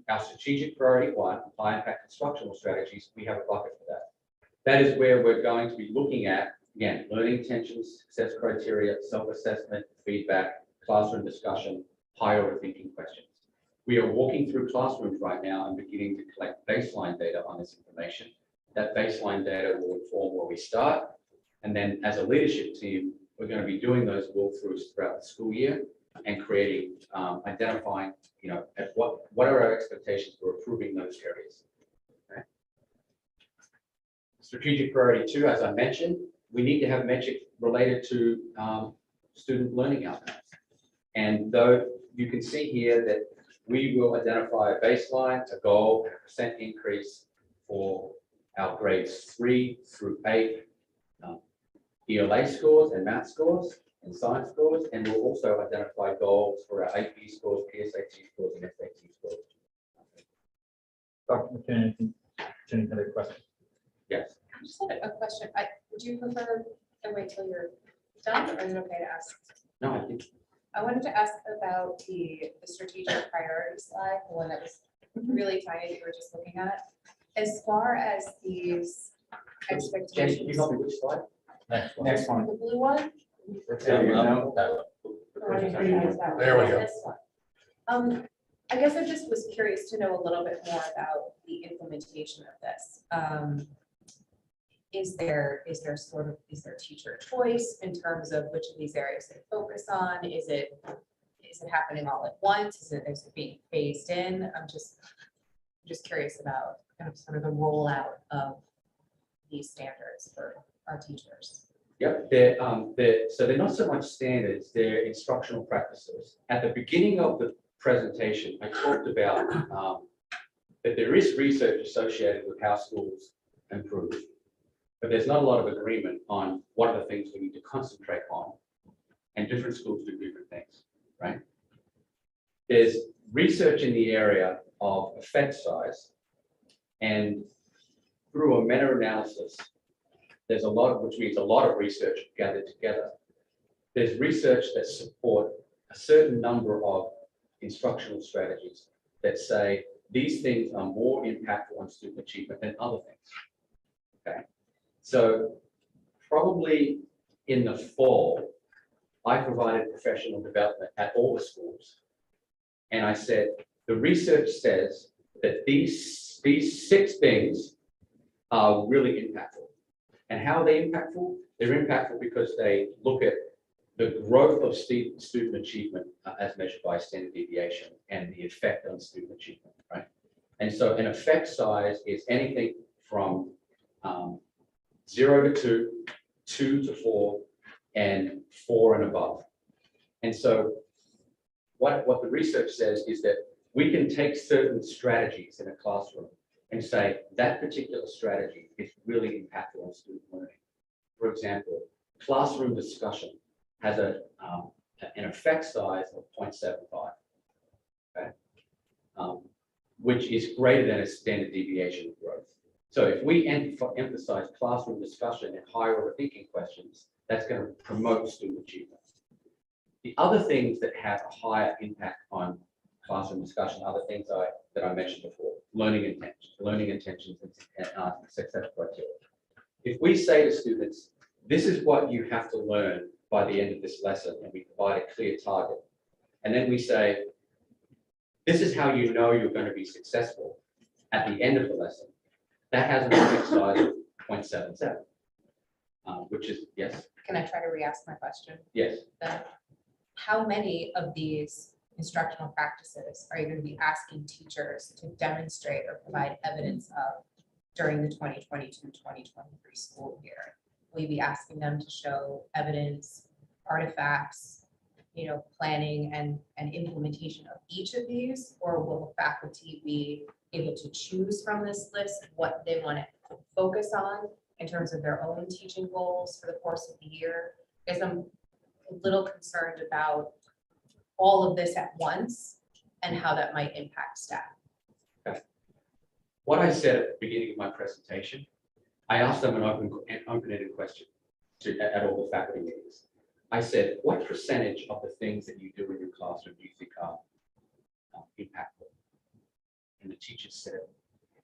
our strategic priority 1, high impact instructional strategies, we have a bucket for that. That is where we're going to be looking at, again, learning intentions, success criteria, self-assessment, feedback, classroom discussion, higher order thinking questions. We are walking through classrooms right now and beginning to collect baseline data on this information. That baseline data will inform where we start. And then as a leadership team, we're going to be doing those walkthroughs throughout the school year and creating, identifying, at what are our expectations for improving those areas. Okay. Strategic priority 2, as I mentioned, we need to have metrics related to student learning outcomes. And though you can see here that we will identify a baseline, a goal, and a percent increase for our grades 3 through 8 ELA scores and math scores and science scores, and we'll also identify goals for our AP scores, PSAT scores, and SAT scores. Dr. McKinney, any other questions? Yes. I just had a question. Would you prefer to wait till you're done, or is it okay to ask? No, I think. I wanted to ask about the strategic priority slide, the one that was really tiny that you were just looking at. As far as these expectations. Jenny, can you help me which slide? Next one. The blue one? There we go. This one. I guess I just was curious to know a little bit more about the implementation of this. Is there teacher choice in terms of which of these areas they focus on? Is it happening all at once? Is it being phased in? I'm just curious about kind of sort of the rollout of these standards for our teachers. Yep, so they're not so much standards, they're instructional practices. At the beginning of the presentation, I talked about that there is research associated with how schools improve, but there's not a lot of agreement on what are the things we need to concentrate on, and different schools do different things, right? There's research in the area of effect size, and through a meta-analysis, there's a lot, which means a lot of research gathered together. There's research that support a certain number of instructional strategies that say these things are more impactful on student achievement than other things. Okay, so probably in the fall, I provided professional development at all the schools, and I said the research says that these 6 things are really impactful. And how are they impactful? They're impactful because they look at the growth of student achievement as measured by standard deviation and the effect on student achievement, right? And so an effect size is anything from 0 to 2, 2 to 4, and 4 and above. And so what the research says is that we can take certain strategies in a classroom and say that particular strategy is really impactful on student learning. For example, classroom discussion has an effect size of 0.75. Okay. Which is greater than a standard deviation of growth. So if we emphasize classroom discussion and higher order thinking questions, that's going to promote student achievement. The other things that have a higher impact on classroom discussion, other things that I mentioned before, learning intentions and success criteria. If we say to students, this is what you have to learn by the end of this lesson, and we provide a clear target, and then we say, this is how you know you're going to be successful at the end of the lesson, that has an effect size of 0.77, which is, yes, Can I try to re-ask my question? yes. Then how many of these instructional practices are you going to be asking teachers to demonstrate or provide evidence of during the 2022-2023 school year? Will you be asking them to show evidence, artifacts, planning and implementation of each of these? Or will faculty be able to choose from this list what they want to focus on in terms of their own teaching goals for the course of the year? Because I'm a little concerned about all of this at once and how that might impact staff. Okay. What I said at the beginning of my presentation, I asked them an open-ended question at all the faculty meetings. I said, what percentage of the things that you do in your classroom do you think are impactful? And the teachers said,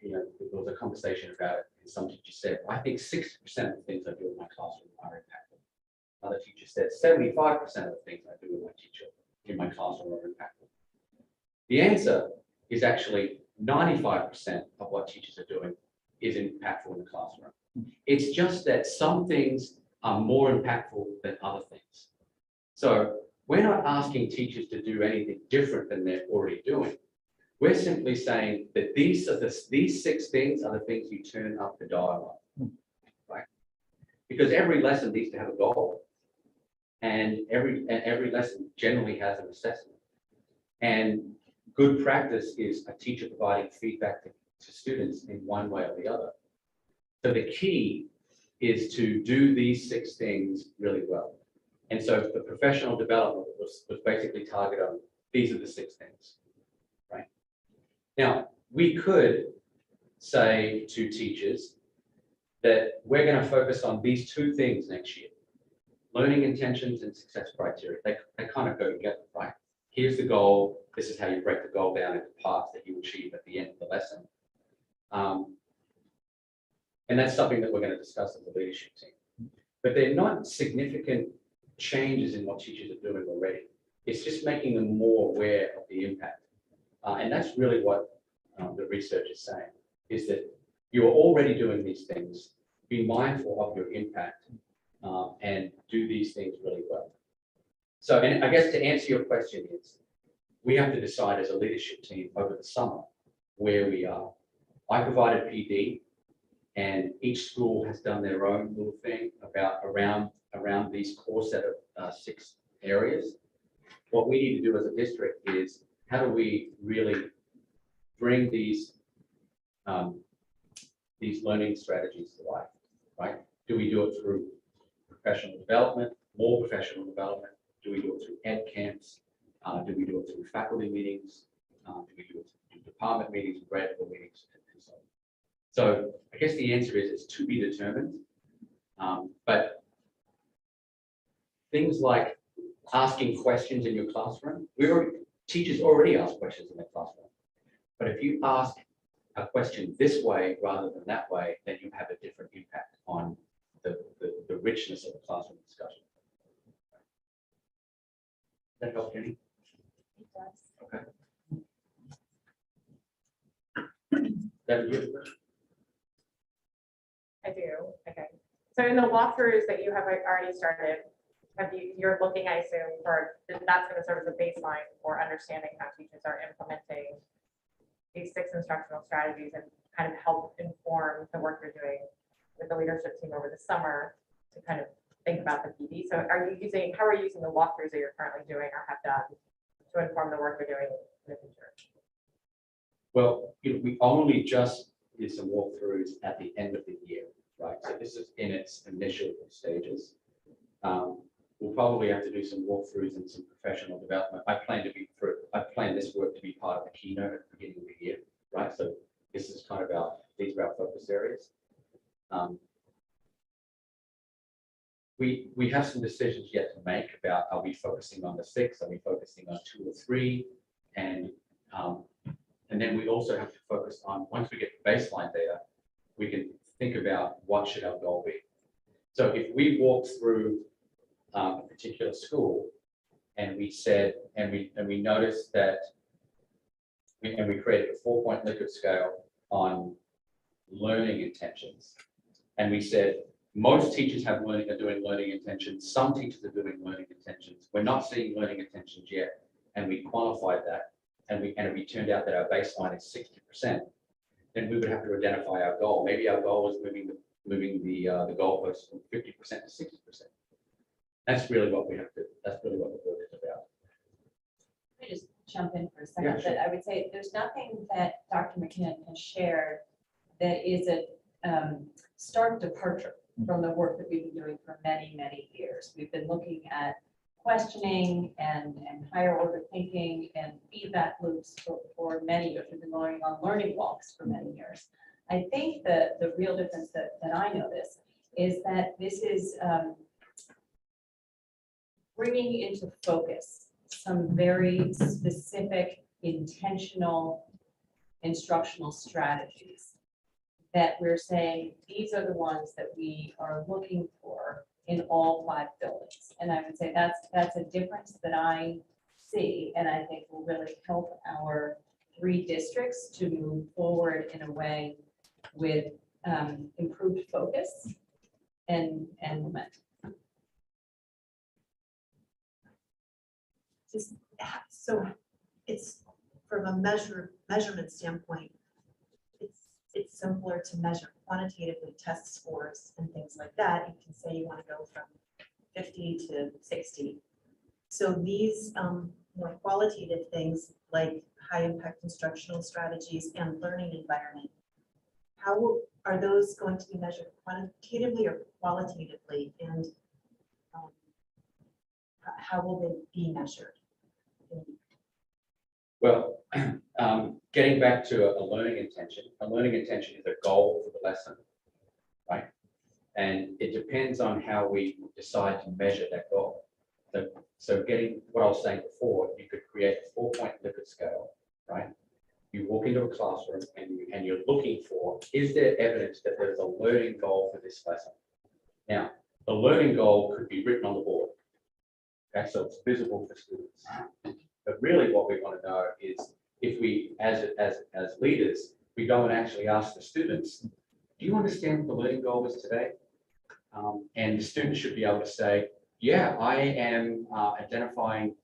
there was a conversation about it, and some teachers said, I think 60% of the things I do in my classroom are impactful. Other teachers said 75% of the things I do in my classroom are impactful. The answer is actually 95% of what teachers are doing is impactful in the classroom. It's just that some things are more impactful than other things. So we're not asking teachers to do anything different than they're already doing. We're simply saying that these 6 things are the things you turn up the dial on, right? Because every lesson needs to have a goal, and every lesson generally has an assessment. And good practice is a teacher providing feedback to students in one way or the other. So the key is to do these 6 things really well. And so the professional development was basically targeted on these are the 6 things, right? Now, we could say to teachers that we're going to focus on these 2 things next year, learning intentions and success criteria. They kind of go together, right? Here's the goal. This is how you break the goal down into parts that you achieve at the end of the lesson. And that's something that we're going to discuss as a leadership team. But they're not significant changes in what teachers are doing already. It's just making them more aware of the impact. And that's really what the research is saying, is that you are already doing these things, be mindful of your impact, and do these things really well. So, and I guess to answer your question is, we have to decide as a leadership team over the summer where we are. I provided PD, and each school has done their own little thing around these core set of 6 areas. What we need to do as a district is, how do we really bring these learning strategies to life, right? Do we do it through professional development, more professional development? Do we do it through ed camps? Do we do it through faculty meetings? Do we do it through department meetings, grad level meetings, and so on? So I guess the answer is it's to be determined. But things like asking questions in your classroom, teachers already ask questions in their classroom. But if you ask a question this way rather than that way, then you have a different impact on the richness of the classroom discussion. Does that help, Jenny? It does. Okay. That you? I do, okay. So in the walkthroughs that you have already started, you're looking, I assume, that's going to serve as a baseline for understanding how teachers are implementing these 6 instructional strategies and kind of help inform the work you're doing with the leadership team over the summer to kind of think about the PD. So how are you using the walkthroughs that you're currently doing or have done to inform the work you're doing in the future? Well, we only just did some walkthroughs at the end of the year, right? So this is in its initial stages. we'll probably have to do some walkthroughs and some professional development. I plan this work to be part of the keynote at the beginning of the year, right? So this is kind of these are our focus areas. We have some decisions yet to make about, are we focusing on the 6, are we focusing on 2 or 3? And then we also have to focus on, once we get the baseline data, we can think about what should our goal be. So if we walk through a particular school and we said, and we noticed that, and we created a 4-point Likert scale on learning intentions, and we said, most teachers are doing learning intentions, some teachers are doing learning intentions, we're not seeing learning intentions yet, and we quantified that, and it turned out that our baseline is 60%, then we would have to identify our goal. Maybe our goal is moving the goalpost from 50% to 60%. That's really what we have to, that's really what the board is about. Let me just jump in for a second, Yeah, sure. but I would say there's nothing that Dr. McKinnon has shared that is a stark departure from the work that we've been doing for many, many years. We've been looking at questioning and higher order thinking and feedback loops for many years. We've been going on learning walks for many years. I think the real difference that I notice is that this is bringing into focus some very specific, intentional instructional strategies that we're saying, these are the ones that we are looking for in all 5 buildings. And I would say that's a difference that I see, and I think will really help our 3 districts to move forward in a way with improved focus and momentum. So it's from a measurement standpoint, it's simpler to measure quantitatively test scores and things like that. You can say you want to go from 50 to 60. So these more qualitative things like high impact instructional strategies and learning environment, are those going to be measured quantitatively or qualitatively? And how will they be measured? Well, getting back to a learning intention is a goal for the lesson, right? And it depends on how we decide to measure that goal. So getting what I was saying before, you could create a 4-point Likert scale, right? You walk into a classroom and you're looking for, is there evidence that there's a learning goal for this lesson? Now, the learning goal could be written on the board. Okay, so it's visible for students. But really what we want to know is if we, as leaders, we go and actually ask the students, do you understand what the learning goal is today? And the students should be able to say, yeah, I am identifying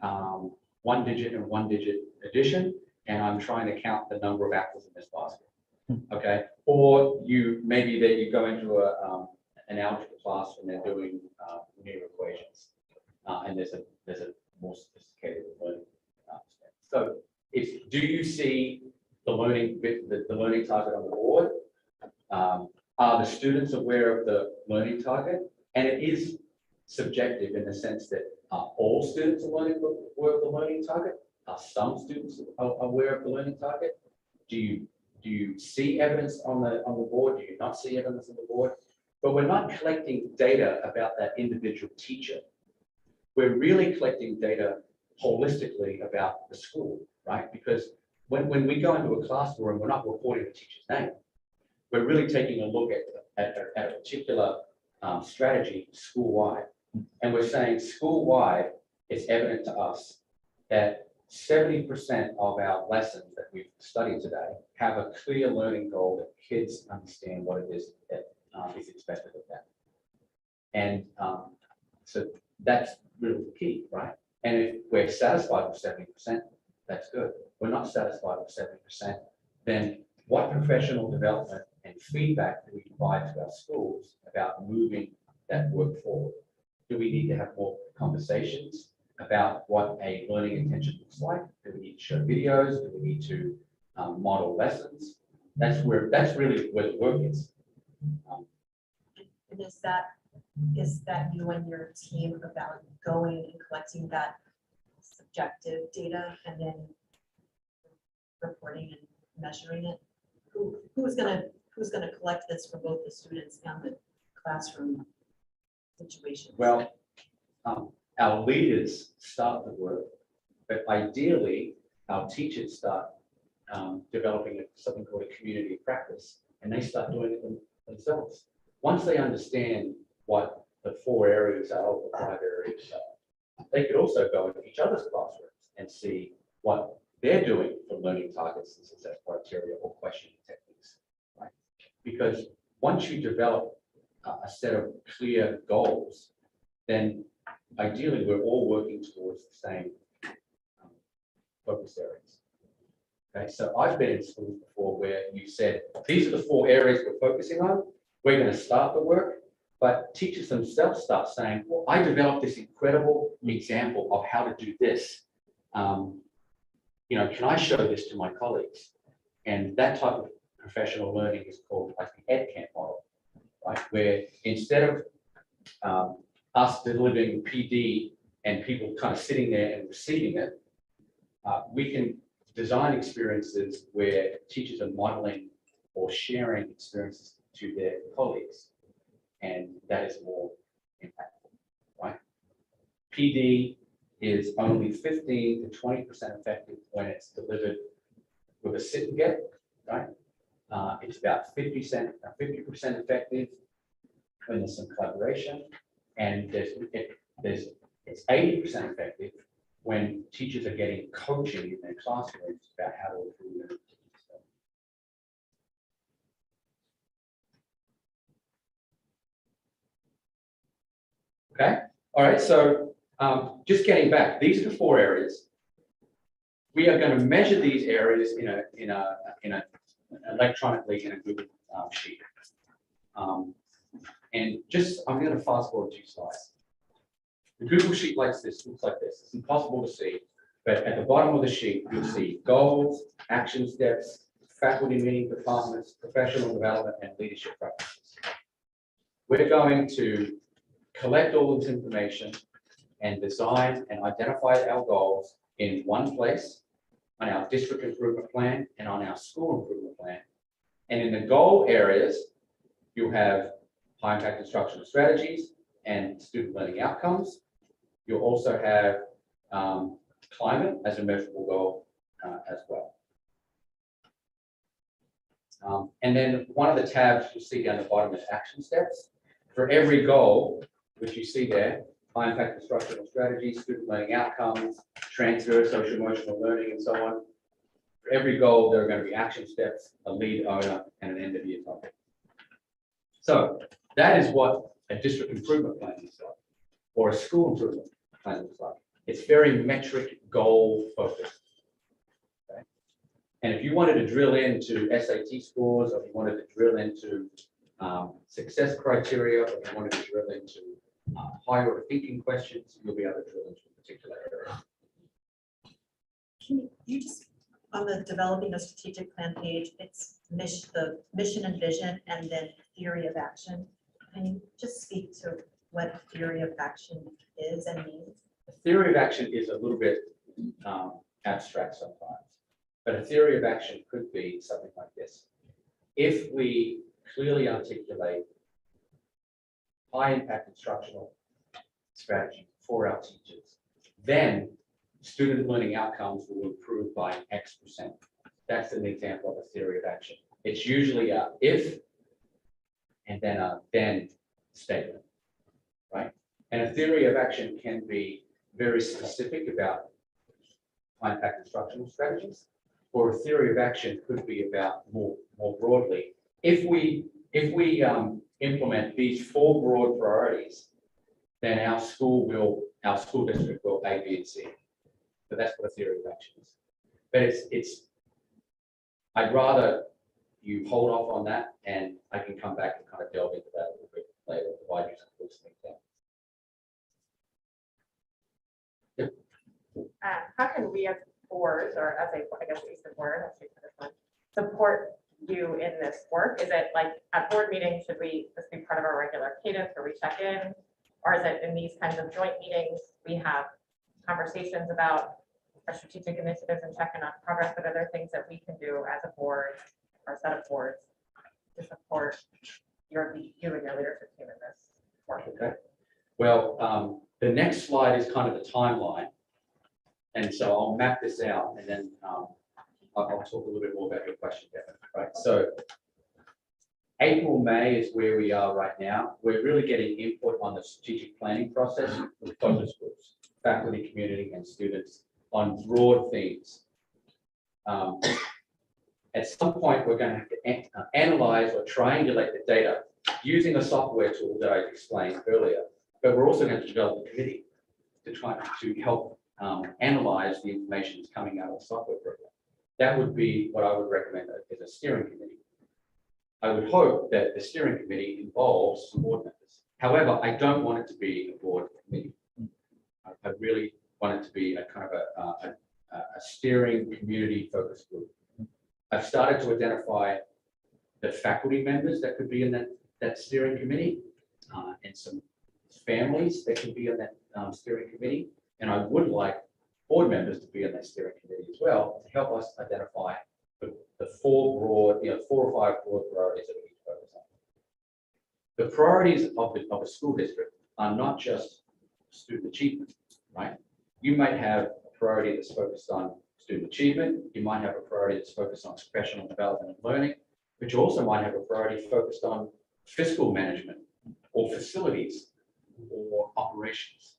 1 digit and 1 digit addition, and I'm trying to count the number of apples in this basket. Okay, or maybe that you go into an algebra class and they're doing linear equations, and there's a more sophisticated learning. So do you see the learning target on the board? Are the students aware of the learning target? And it is subjective in the sense that all students are aware of the learning target? Are some students aware of the learning target? Do you see evidence on the board? Do you not see evidence on the board? But we're not collecting data about that individual teacher. We're really collecting data holistically about the school, right? Because when we go into a classroom, we're not reporting the teacher's name. We're really taking a look at a particular strategy school-wide. And we're saying school-wide, it's evident to us that 70% of our lessons that we've studied today have a clear learning goal that kids understand what it is that is expected of them. And so that's really the key, right? And if we're satisfied with 70%, that's good. We're not satisfied with 70%, then what professional development and feedback do we provide to our schools about moving that work forward? Do we need to have more conversations about what a learning intention looks like? Do we need to show videos? Do we need to model lessons? That's really where the work is. And is that is that you and your team about going and collecting that subjective data and then reporting and measuring it? Who's gonna collect this for both the students and the classroom situation? Well, our leaders start the work, but ideally, our teachers start developing something called a community of practice, and they start doing it themselves. Once they understand what the 4 areas are, or the 5 areas are, they could also go into each other's classrooms and see what they're doing for learning targets and success criteria or questioning techniques, right? Because once you develop a set of clear goals, then ideally we're all working towards the same focus areas. Okay, so I've been in schools before where you said, these are the 4 areas we're focusing on. We're going to start the work, but teachers themselves start saying, well, I developed this incredible example of how to do this. Can I show this to my colleagues? And that type of professional learning is called like the EdCamp model, right? Where instead of us delivering PD and people kind of sitting there and receiving it, we can design experiences where teachers are modeling or sharing experiences to their colleagues. And that is more impactful, right? PD is only 15 to 20% effective when it's delivered with a sit and get, right? It's about 50% effective when there's some collaboration, and it's 80% effective when teachers are getting coaching in their classrooms about how to improve their teaching. Okay, all right, so just getting back, these are the 4 areas. We are going to measure these areas electronically in a Google sheet. And just, I'm going to fast forward 2 slides. The Google sheet looks like this. It's impossible to see, but at the bottom of the sheet, you'll see goals, action steps, faculty meeting departments, professional development, and leadership practices. We're going to collect all this information and design and identify our goals in one place on our district improvement plan and on our school improvement plan. And in the goal areas, you have high impact instructional strategies and student learning outcomes. You'll also have climate as a measurable goal as well. And then one of the tabs you'll see down the bottom is action steps. For every goal, which you see there, high impact instructional strategies, student learning outcomes, transfer, social emotional learning, and so on. For every goal, there are going to be action steps, a lead owner, and an end of year topic. So that is what a district improvement plan looks like, or a school improvement plan looks like. It's very metric goal focused. Okay? And if you wanted to drill into SAT scores, or if you wanted to drill into success criteria, or if you wanted to drill into higher thinking questions, you'll be able to drill into a particular area. Can you just, on the developing a strategic plan page, it's the mission and vision and then theory of action. Can you just speak to what theory of action is and means? The theory of action is a little bit abstract sometimes, but a theory of action could be something like this. If we clearly articulate high impact instructional strategy for our teachers, then student learning outcomes will improve by X%. That's an example of a theory of action. It's usually a if and then a then statement, right? And a theory of action can be very specific about high impact instructional strategies, or a theory of action could be about more broadly. If we implement these 4 broad priorities, then our school district will A, B, and C. But that's what a theory of action is. But I'd rather you hold off on that, and I can come back and kind of delve into that a little bit later, provide you some listening down. How can we as boards, or as I guess Easton board, support you in this work? Is it like at board meetings, should this be part of our regular cadence where we check in? Or is it in these kinds of joint meetings, we have conversations about our strategic initiatives and checking on progress, but are there things that we can do as a board or set of boards to support you and your leadership team in this work? Okay. Well, the next slide is kind of the timeline. And so I'll map this out and then I'll talk a little bit more about your question, Kevin, right? So April, May is where we are right now. We're really getting input on the strategic planning process with focus groups, faculty, community, and students on broad themes. At some point, we're going to have to analyze or triangulate the data using a software tool that I explained earlier. But we're also going to develop a committee to try to help analyze the information that's coming out of the software program. That would be what I would recommend as a steering committee. I would hope that the steering committee involves some board members. However, I don't want it to be a board committee. I really want it to be a kind of a steering community focus group. I've started to identify the faculty members that could be in that steering committee and some families that could be on that steering committee. And I would like board members to be on that steering committee as well to help us identify the four broad, 4 or 5 broad priorities that we need to focus on. The priorities of a school district are not just student achievement, right? You might have a priority that's focused on student achievement. You might have a priority that's focused on professional development and learning, but you also might have a priority focused on fiscal management or facilities or operations.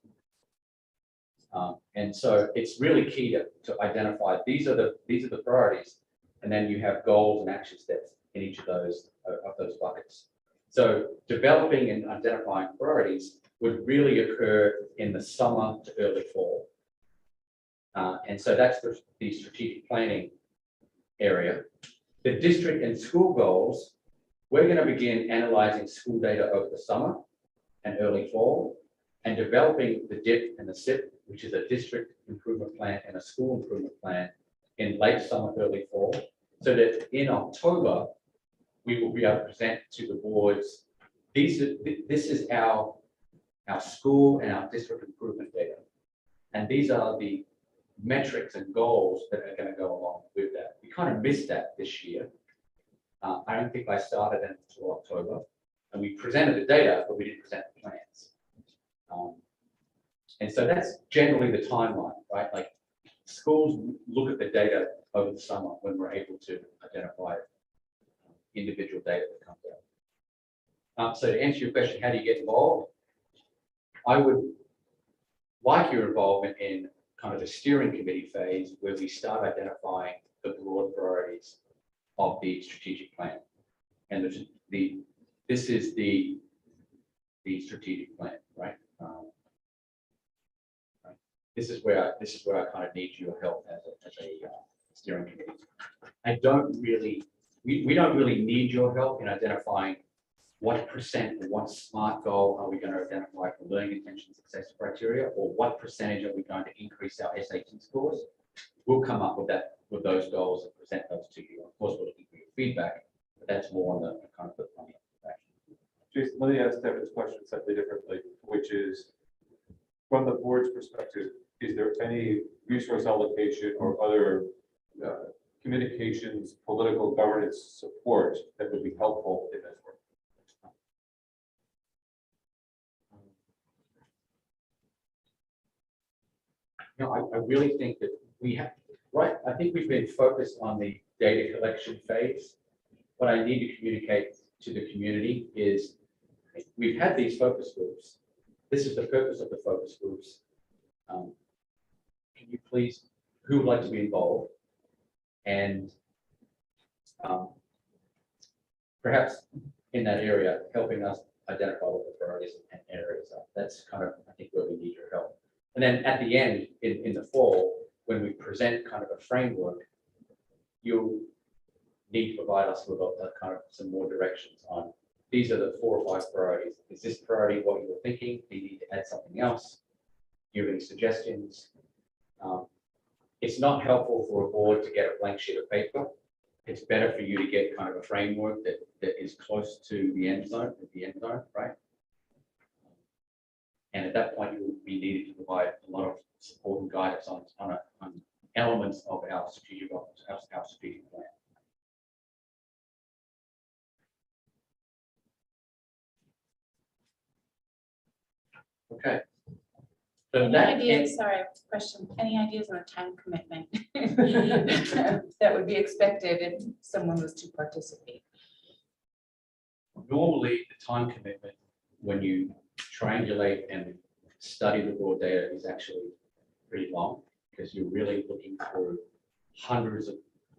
And so it's really key to identify these are the priorities, and then you have goals and action steps in each of those buckets. So developing and identifying priorities would really occur in the summer to early fall. And so that's the strategic planning area. The district and school goals, we're going to begin analyzing school data over the summer and early fall, and developing the DIP and the SIP, which is a district improvement plan and a school improvement plan, in late summer, early fall, so that in October, we will be able to present to the boards, this is our school and our district improvement data. And these are the metrics and goals that are going to go along with that. We kind of missed that this year. I don't think I started until October, and we presented the data, but we didn't present the plans. And so that's generally the timeline, right? Like schools look at the data over the summer when we're able to identify individual data that comes out. So to answer your question, how do you get involved? I would like your involvement in kind of the steering committee phase where we start identifying the broad priorities of the strategic plan. And this is the strategic plan, right? This is where I kind of need your help as a steering committee. We don't really need your help in identifying what percent or what SMART goal are we going to identify for learning intention success criteria, or what percentage are we going to increase our SAT scores. We'll come up with those goals and present those to you. Of course, we'll give you feedback, but that's more on the kind of the planning. Jason, let me ask Devin's question slightly differently, which is, from the board's perspective, is there any resource allocation or other communications, political governance support that would be helpful in this work? No, I really think that we have, right? I think we've been focused on the data collection phase. What I need to communicate to the community is we've had these focus groups. This is the purpose of the focus groups. Can you please, who would like to be involved? And perhaps in that area, helping us identify what the priorities and areas are. That's kind of, I think, where we need your help. And then at the end, in the fall, when we present kind of a framework, you'll need to provide us with a kind of some more directions on these are the 4 or 5 priorities. Is this priority what you were thinking? Do you need to add something else? Do you have any suggestions? It's not helpful for a board to get a blank sheet of paper. it's better for you to get kind of a framework that is close to the end zone, right? And at that point, you will be needed to provide a lot of support and guidance on elements of our strategic plan. Okay. So Any that ideas, sorry, question, any ideas on a time commitment that would be expected if someone was to participate? normally the time commitment when you triangulate and study the raw data is actually pretty long because you're really looking for hundreds of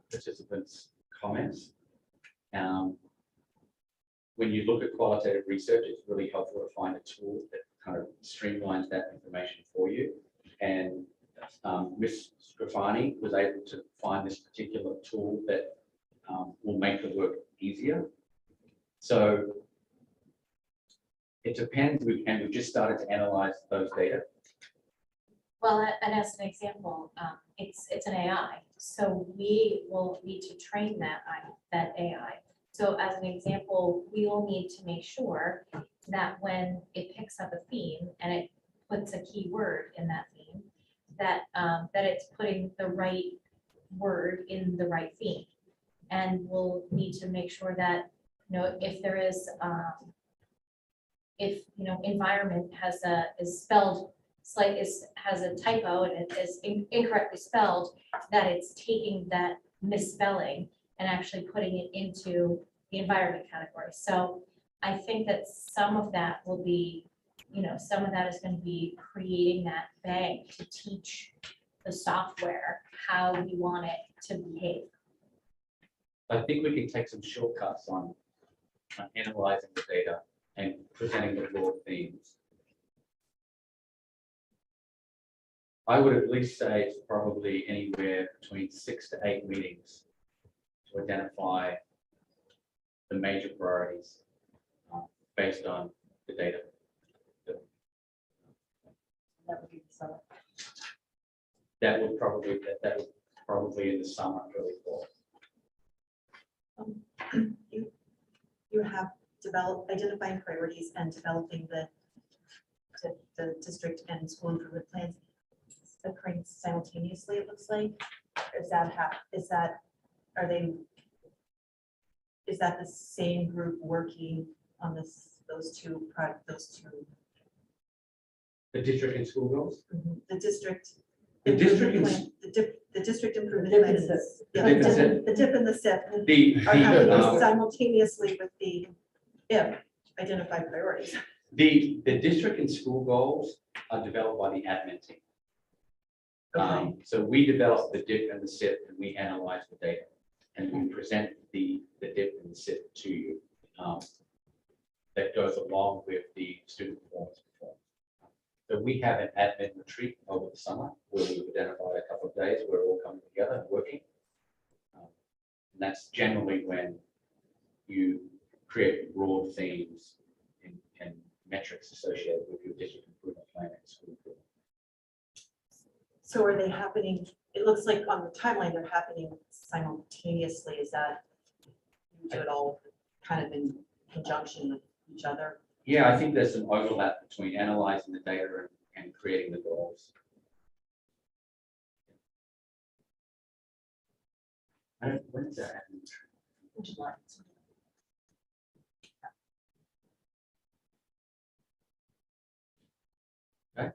participants' comments. When you look at qualitative research, it's really helpful to find a tool that kind of streamlines that information for you. And Ms. Scrafani was able to find this particular tool that will make the work easier. So it depends, and we've just started to analyze those data. Well, and as an example, it's an AI, so we will need to train that AI. So as an example, we will need to make sure that when it picks up a theme and it puts a keyword in that theme, that it's putting the right word in the right theme. And we'll need to make sure that, if there is, environment is spelled has a typo and it is incorrectly spelled, that it's taking that misspelling and actually putting it into the environment category. So I think that some of that will be, some of that is going to be creating that bank to teach the software how we want it to behave. I think we can take some shortcuts on analyzing the data and presenting the broad themes. I would at least say it's probably anywhere between 6 to 8 meetings to identify the major priorities based on the data. That would be the summer. That would probably in the summer, early fall. You have identifying priorities and developing the district and school improvement plans occurring simultaneously, it looks like. Is that the same group working on those two? The district and school goals? The district. The district and The district improvement dip plan and is, The dip and sip. the dip and the sip are The happening simultaneously with the identified priorities. The district and school goals are developed by the admin team. Okay. So we develop the dip and the sip, and we analyze the data, and we present the dip and the sip to you. That goes along with the student performance. So we have an admin retreat over the summer where we've identified a couple of days where we're all coming together and working. And that's generally when you create broad themes and metrics associated with your district improvement plan and school improvement. So are they happening, it looks like on the timeline, they're happening simultaneously. Is that, you do it all kind of in conjunction with each other? Yeah, I think there's some overlap between analyzing the data and creating the goals. When is that happening? July. Okay.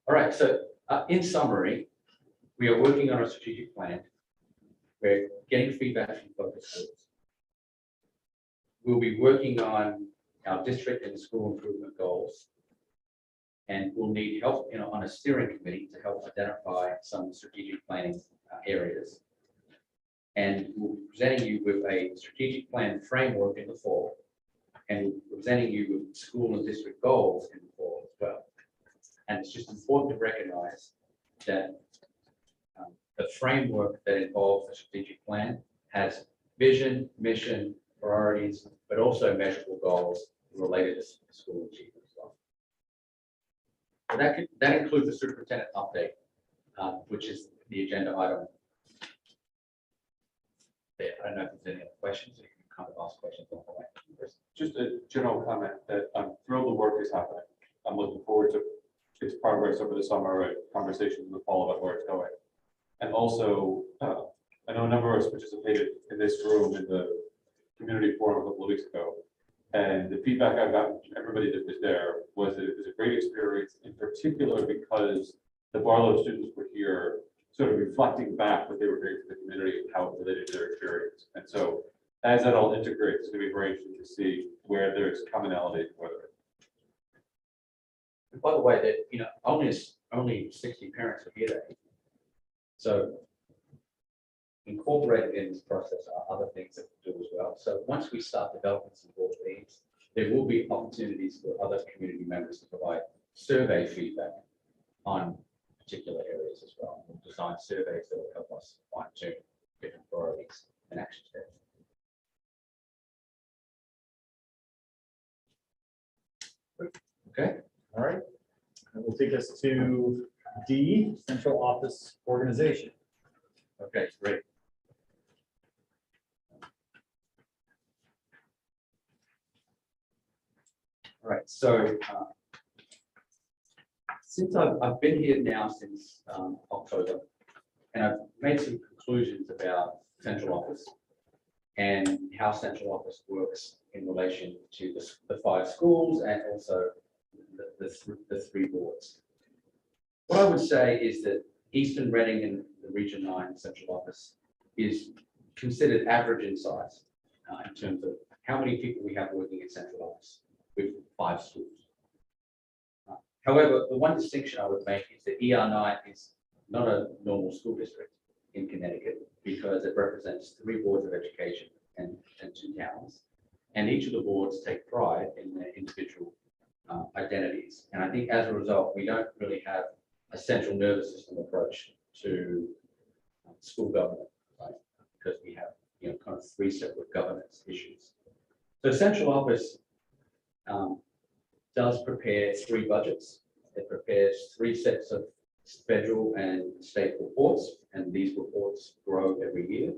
All right, so in summary, we are working on a strategic plan. We're getting feedback from focus groups. We'll be working on our district and school improvement goals. And we'll need help on a steering committee to help identify some strategic planning areas. And we'll be presenting you with a strategic plan framework in the fall. And we'll be presenting you with school and district goals in the fall as well. And it's just important to recognize that the framework that involves the strategic plan has vision, mission, priorities, but also measurable goals related to school achievement as well. So that includes the superintendent update, which is the agenda item there. I don't know if there's any other questions, you can kind of ask questions on the way. Just a general comment that I'm thrilled the work is happening. I'm looking forward to its progress over the summer, conversations in the fall about where it's going. And also, I know a number of us participated in this room in the community forum a couple of weeks ago. And the feedback I've gotten from everybody that was there was that it was a great experience, in particular because the Barlow students were here sort of reflecting back what they were doing for the community and how it related to their experience. And so as that all integrates, it's going to be very interesting to see where there's commonality and whether. And by the way, that, you know, only 60 parents are here today. So incorporated in this process are other things that we do as well. So once we start developing some board leads, there will be opportunities for other community members to provide survey feedback on particular areas as well. We'll design surveys that will help us fine tune different priorities and action steps. Okay, all right. And we'll take us to D, central office organization. Okay, great. All right, so since I've been here now since October, and I've made some conclusions about central office and how central office works in relation to the 5 schools and also the 3 boards. What I would say is that Easton, Reading, and the Region 9 central office is considered average in size in terms of how many people we have working in central office with 5 schools. However, the one distinction I would make is that ER9 is not a normal school district in Connecticut because it represents 3 boards of education and 2 towns. And each of the boards take pride in their individual identities. And I think as a result, we don't really have a central nervous system approach to school government, right? Because we have, you know, kind of 3 separate governance issues. So central office does prepare 3 budgets. It prepares 3 sets of federal and state reports, and these reports grow every year.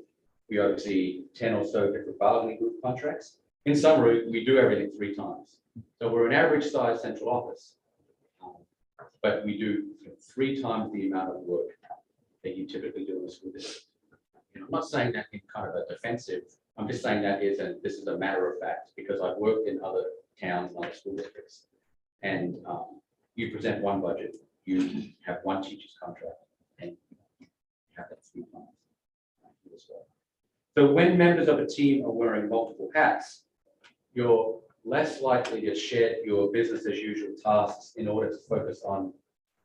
We oversee 10 or so different bargaining group contracts. In summary, we do everything 3 times. So we're an average size central office, but we do 3 times the amount of work that you typically do in a school district. You know, I'm not saying that in kind of a defensive, I'm just saying that this is a matter of fact because I've worked in other towns and other school districts. And you present 1 budget, you have 1 teacher's contract, and you have that 3 times as well. So when members of a team are wearing multiple hats, you're less likely to shed your business as usual tasks in order to focus on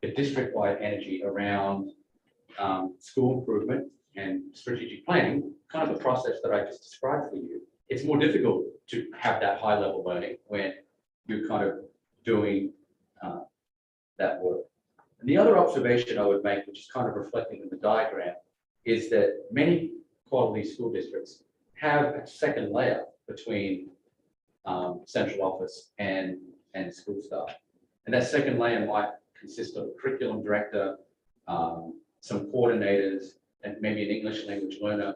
the district-wide energy around school improvement and strategic planning, kind of the process that I just described for you. It's more difficult to have that high-level learning when you're kind of doing that work. And the other observation I would make, which is kind of reflected in the diagram, is that many quality school districts have a second layer between central office and school staff. And that second layer might consist of a curriculum director, some coordinators, and maybe an English language learner,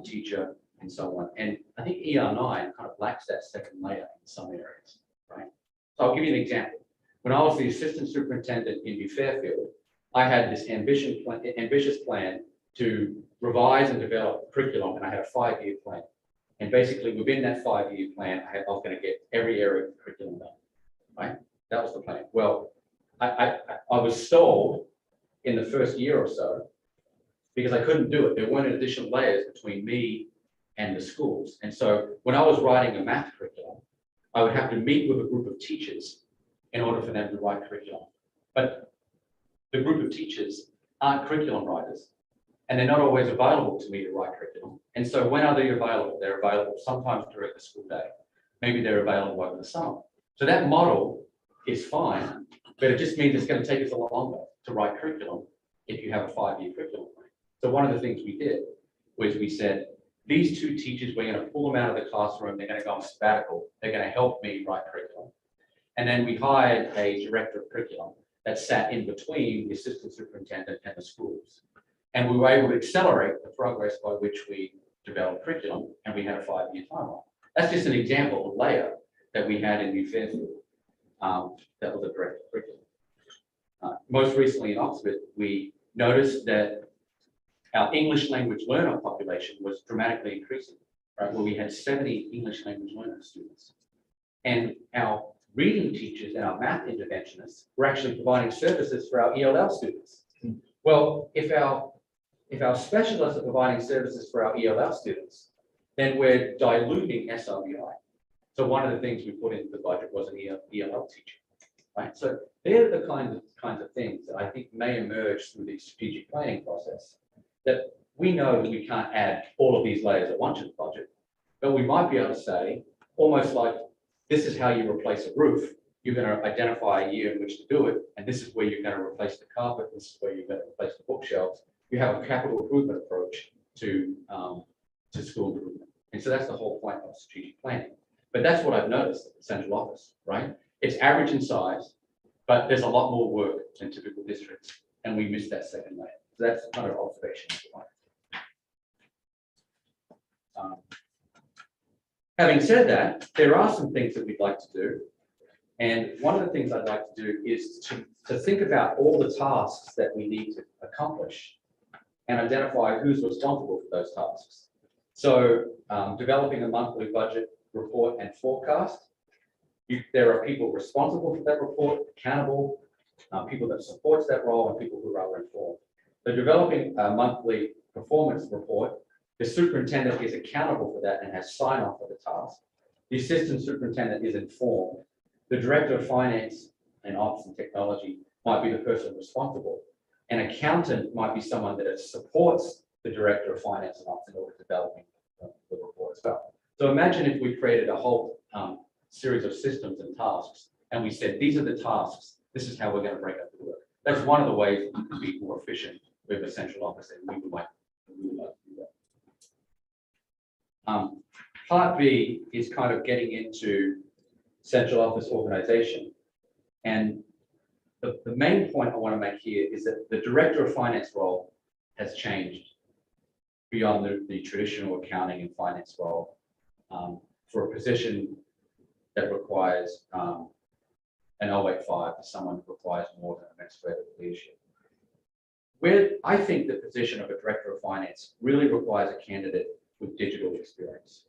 teacher, and so on. And I think ER9 kind of lacks that second layer in some areas, right? So I'll give you an example. When I was the assistant superintendent in New Fairfield, I had this ambitious plan to revise and develop curriculum, and I had a 5-year plan. And basically within that 5-year plan, I was going to get every area of the curriculum done, right? That was the plan. Well, I was stalled in the first year or so because I couldn't do it. There weren't additional layers between me and the schools. And so when I was writing a math curriculum, I would have to meet with a group of teachers in order for them to write curriculum. But the group of teachers aren't curriculum writers, and they're not always available to me to write curriculum. And so when are they available? They're available sometimes during the school day. Maybe they're available over the summer. So that model is fine, but it just means it's going to take us a lot longer to write curriculum if you have a 5-year curriculum plan. So one of the things we did was we said, these 2 teachers, we're going to pull them out of the classroom. They're going to go on sabbatical. They're going to help me write curriculum. And then we hired a director of curriculum that sat in between the assistant superintendent and the schools. And we were able to accelerate the progress by which we develop curriculum, and we had a 5-year timeline. That's just an example of a layer that we had in New Fairfield. That was a direct curriculum. Most recently in Oxford, we noticed that our English language learner population was dramatically increasing, right? Where we had 70 English language learner students. And our reading teachers and our math interventionists were actually providing services for our ELL students. Well, if our specialists are providing services for our ELL students, then we're diluting SRBI. So one of the things we put into the budget was an ELL teacher, right? So they're the kinds of things that I think may emerge through the strategic planning process, that we know that we can't add all of these layers at once to the budget, but we might be able to say, almost like, this is how you replace a roof. You're going to identify a year in which to do it, and this is where you're going to replace the carpet, this is where you're going to replace the bookshelves. You have a capital improvement approach to school improvement. And so that's the whole point of strategic planning. But that's what I've noticed at the central office, right? It's average in size, but there's a lot more work than typical districts, and we missed that second layer. So that's kind of observation. Having said that, there are some things that we'd like to do. And one of the things I'd like to do is to think about all the tasks that we need to accomplish and identify who's responsible for those tasks. So developing a monthly budget report and forecast. There are people responsible for that report, accountable, people that supports that role, and people who are rather informed. So developing a monthly performance report, the superintendent is accountable for that and has sign off for the task. The assistant superintendent is informed. The director of finance and ops and technology might be the person responsible. An accountant might be someone that supports the director of finance and ops in order to developing the report as well. So imagine if we created a whole series of systems and tasks, and we said, these are the tasks, this is how we're going to break up the work. That's one of the ways to be more efficient with a central office, and we would like to do that. Part B is kind of getting into central office organization. And the main point I want to make here is that the director of finance role has changed beyond the traditional accounting and finance role for a position that requires an 085 for someone who requires more than an expert of leadership. Where I think the position of a director of finance really requires a candidate with digital experience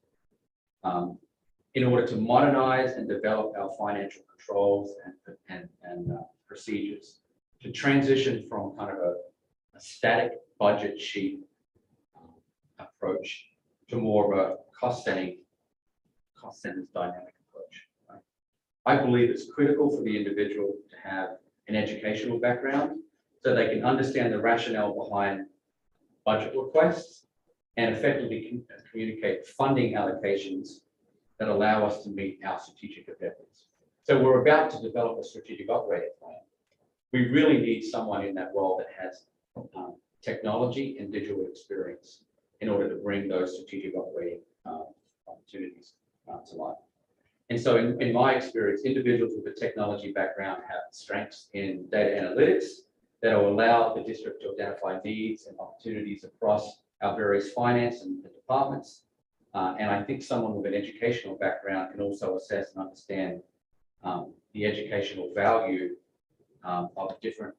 in order to modernize and develop our financial controls and procedures, to transition from kind of a static budget sheet approach to more of a cost-centered dynamic approach. Right? I believe it's critical for the individual to have an educational background so they can understand the rationale behind budget requests and effectively communicate funding allocations that allow us to meet our strategic objectives. So we're about to develop a strategic operating plan. We really need someone in that role that has technology and digital experience in order to bring those strategic operating opportunities to life. And so in my experience, individuals with a technology background have strengths in data analytics that will allow the district to identify needs and opportunities across our various finance and departments. And I think someone with an educational background can also assess and understand the educational value of different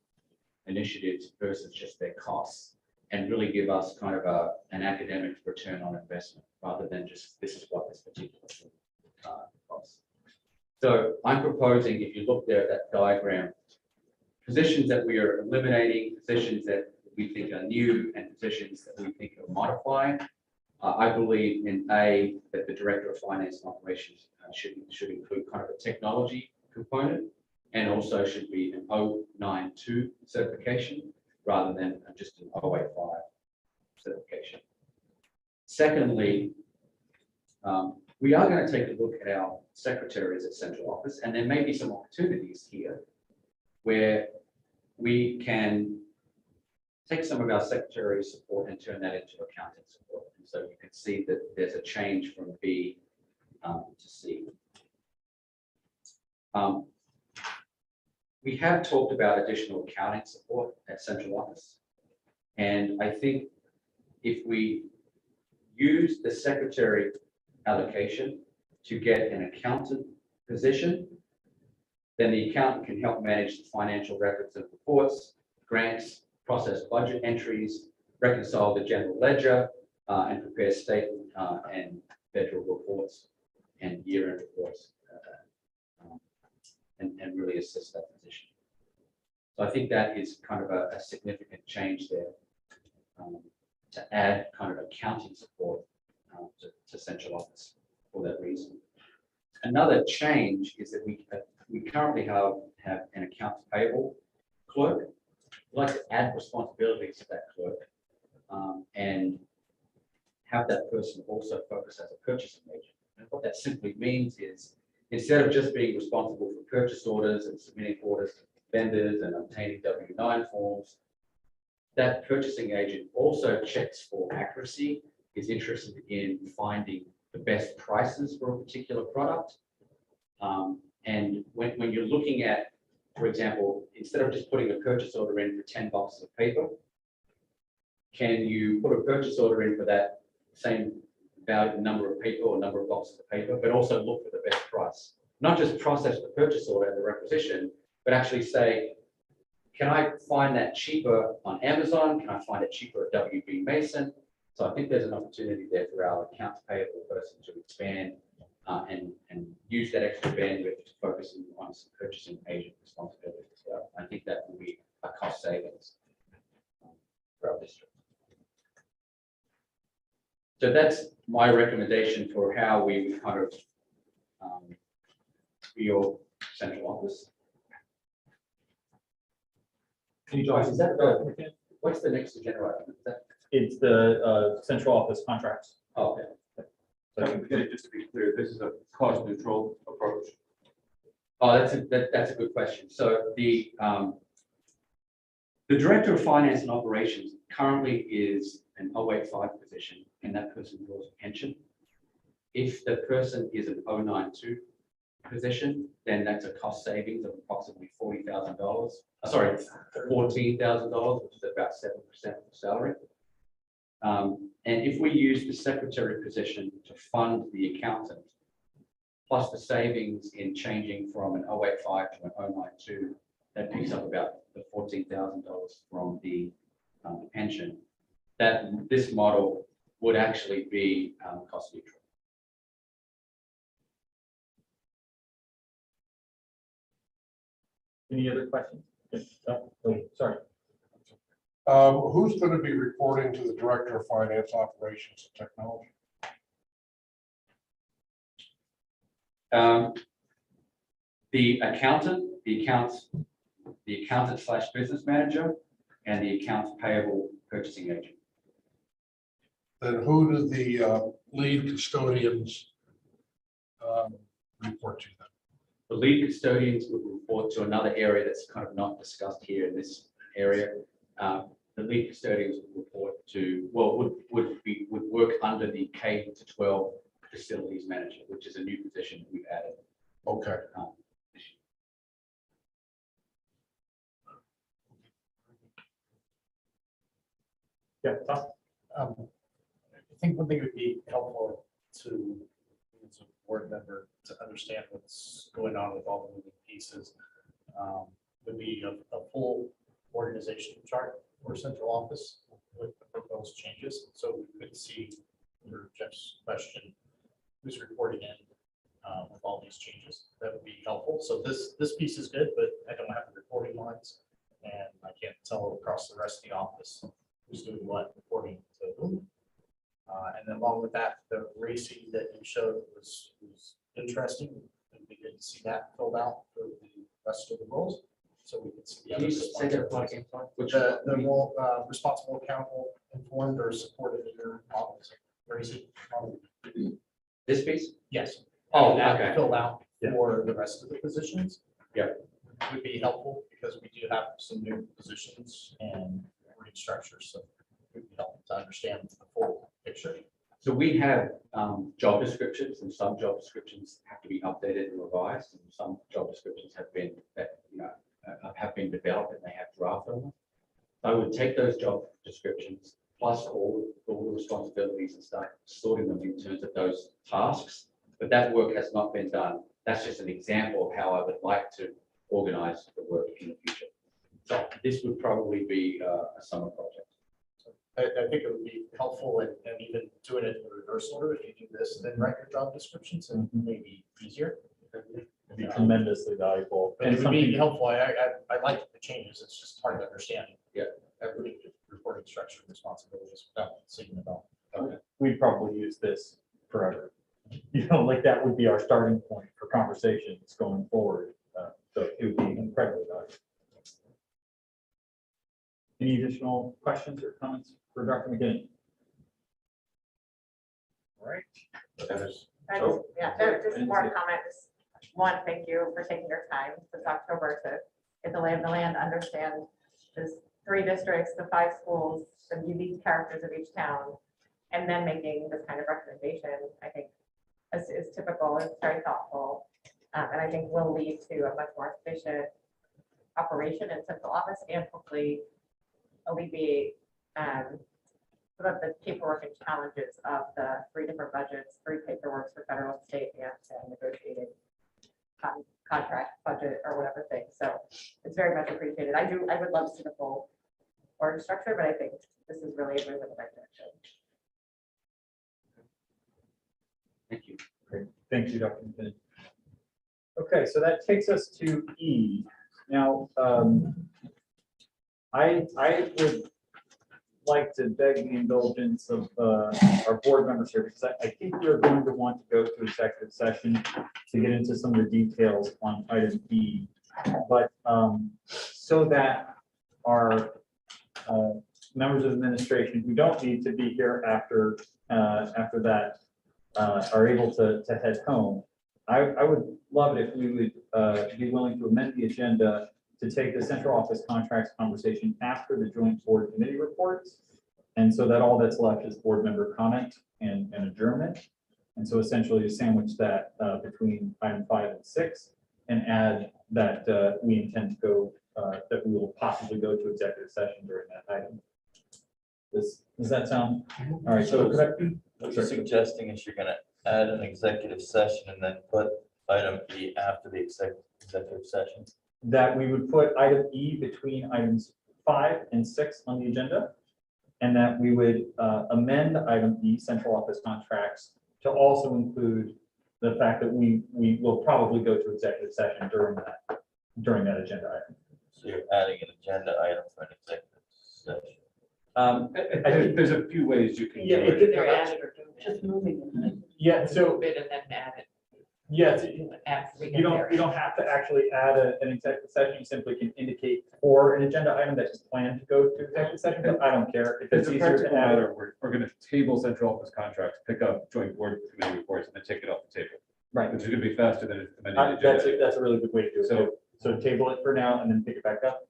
initiatives versus just their costs, and really give us kind of an academic return on investment rather than just this is what this particular thing costs. So I'm proposing, if you look there at that diagram, positions that we are eliminating, positions that we think are new, and positions that we think are modifying. I believe in A, that the director of finance and operations should include kind of a technology component, and also should be an 092 certification rather than just an 085 certification. Secondly, we are going to take a look at our secretaries at central office, and there may be some opportunities here where we can take some of our secretary support and turn that into accounting support. And so you can see that there's a change from B to C. We have talked about additional accounting support at central office. And I think if we use the secretary allocation to get an accountant position, then the accountant can help manage the financial records and reports, grants, process budget entries, reconcile the general ledger, and prepare state and federal reports and year-end reports, and really assist that position. So I think that is kind of a significant change there, to add kind of accounting support to central office for that reason. Another change is that we currently have an accounts payable clerk. We'd like to add responsibilities to that clerk, and have that person also focus as a purchasing agent. And what that simply means is, instead of just being responsible for purchase orders and submitting orders to vendors and obtaining W-9 forms, that purchasing agent also checks for accuracy, is interested in finding the best prices for a particular product. And when you're looking at, for example, instead of just putting a purchase order in for 10 boxes of paper, can you put a purchase order in for that same value, number of paper or number of boxes of paper, but also look for the best price? Not just process the purchase order and the requisition, but actually say, can I find that cheaper on Amazon? Can I find it cheaper at WB Mason? So I think there's an opportunity there for our accounts payable person to expand and use that extra bandwidth to focus on some purchasing agent responsibilities as well. I think that will be a cost savings for our district. So that's my recommendation for how we kind of your central office. Is that what's the next agenda item? Is that? It's the central office contracts. Oh, okay. Just to be clear, this is a cost neutral approach. Oh, that's a good question. So the director of finance and operations currently is an 085 position, and that person draws a pension. If the person is an 092 position, then that's a cost savings of approximately $40,000. Sorry, $14,000, which is about 7% of the salary. And if we use the secretary position to fund the accountant, plus the savings in changing from an 085 to an 092, that picks up about the $14,000 from the pension. That this model would actually be cost neutral. Any other questions? Oh, sorry. Who's going to be reporting to the Director of Finance, Operations, and Technology? The accountant, the accountant slash business manager, and the accounts payable purchasing agent. Then who do the lead custodians report to them? The lead custodians would report to another area that's kind of not discussed here in this area. The lead custodians would report to, well, would work under the K-12 facilities manager, which is a new position that we've added. Okay. Yeah, Tom? I think one thing would be helpful to, as a board member, to understand what's going on with all the moving pieces, would be a full organizational chart for central office with the proposed changes. So we could see, under Jeff's question, who's reporting in with all these changes. That would be helpful. So this piece is good, but I don't have the reporting lines, and I can't tell across the rest of the office who's doing what, reporting to whom. And then along with that, the racing that you showed was interesting. And we didn't see that filled out for the rest of the roles. So we could see the Can other you say that part again? which the role, responsible, accountable, informed, or supported in your models. Racing. This piece? Yes. Oh, And that okay. filled out for the rest of the positions. Yeah. Would be helpful because we do have some new positions and restructures. So it would be helpful to understand the full picture. So we have job descriptions, and some job descriptions have to be updated and revised, and some job descriptions have been have been developed and they have draft on them. I would take those job descriptions plus all the responsibilities and start sorting them in terms of those tasks. But that work has not been done. That's just an example of how I would like to organize the work in the future. So this would probably be a summer project. I think it would be helpful and even doing it in the reverse order. If you do this, then write your job descriptions and maybe easier. It'd be tremendously valuable. But And it would be something, helpful. I like the changes. It's just hard to understand. Yeah. Every reporting structure and responsibilities without seeing it all. we'd probably use this forever. You know, like that would be our starting point for conversations going forward. So it would be incredibly valuable. Any additional questions or comments for Dr. McGinn? All right. Just more comments. One, thank you for taking your time this October to get the lay of the land, understand this 3 districts, the 5 schools, the unique characters of each town, and then making this kind of recommendation, I think is typical, it's very thoughtful. And I think will lead to a much more efficient operation in central office and hopefully alleviate some of the paperwork and challenges of the 3 different budgets, 3 paperworks for federal, state, and negotiated contract budget or whatever thing. So it's very much appreciated. I would love to see the full org structure, but I think this is really a move in the right direction. Thank you. Great. Thank you, Dr. McGinn. Okay, so that takes us to E. Now, I would like to beg the indulgence of our board members here, because I think we're going to want to go to executive session to get into some of the details on item E. But so that our members of administration who don't need to be here after that are able to head home, I would love it if we would be willing to amend the agenda to take the central office contracts conversation after the joint board committee reports. And so that all that's left is board member comment and adjournment. And so essentially to sandwich that between item 5 and 6 and add that we intend to go, that we will possibly go to executive session during that item. Does that sound? All right, so What you're suggesting is you're gonna add an executive session and then put item E after the executive session. that we would put item E between items 5 and 6 on the agenda. And that we would amend item E, central office contracts, to also include the fact that we will probably go to executive session during that agenda item. So you're adding an agenda item for an executive session. I think there's a few ways you can do Yeah, it. They're added or just moving it. Yeah, so, Bit and then add it. yes, After we you get don't there. have to actually add an executive session. You simply can indicate for an agenda item that is planned to go to executive session, but I don't care. If It's it's a easier practical to add. matter. We're gonna table central office contracts, pick up joint board committee reports, and then take it off the table. Right. Which is gonna be faster than amending the That's agenda. that's a really good way to do it. So table it for now and then pick it back up.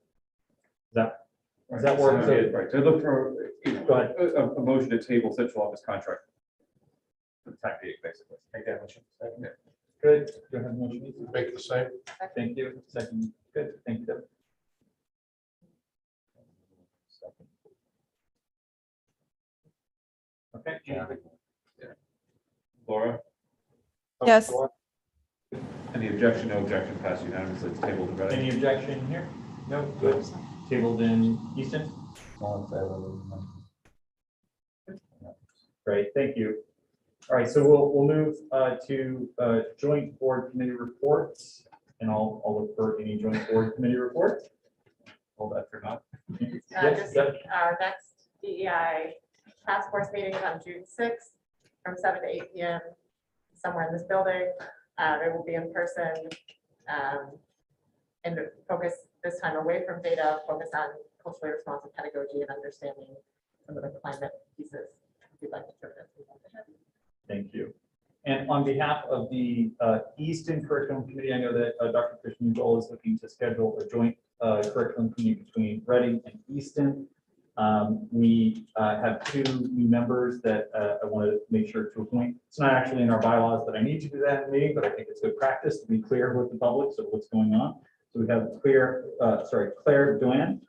Does that work? Right, so look for, Go ahead. a motion to table central office contract. For the time being, basically. Take that motion. Second. Good. Do you have a motion? Make the same. Thank you. Second. Good. Thank you. Deb. Okay. Laura, Oh, Yes. Laura, any objection? No objection, pass unanimously. It's tabled and ready. any objection here? No. Good. Tabled in Easton. Great. Thank you. All right. So we'll move to joint board committee reports, and I'll look for any joint board committee reports. Hold that for not. Yes, Just Deb? our next DEI task force meeting is on June 6th from 7 to 8 p.m. somewhere in this building. It will be in person and focus this time away from data, focus on culturally responsive pedagogy and understanding some of the climate pieces. If you'd like to join us. Thank you. And on behalf of the Easton Curriculum Committee, I know that Dr. Christian Joel is looking to schedule a joint curriculum committee between Reading and Easton. We have 2 new members that I want to make sure to appoint. It's not actually in our bylaws that I need to do that in the meeting, but I think it's good practice to be clear with the public so what's going on. So we have Claire Duan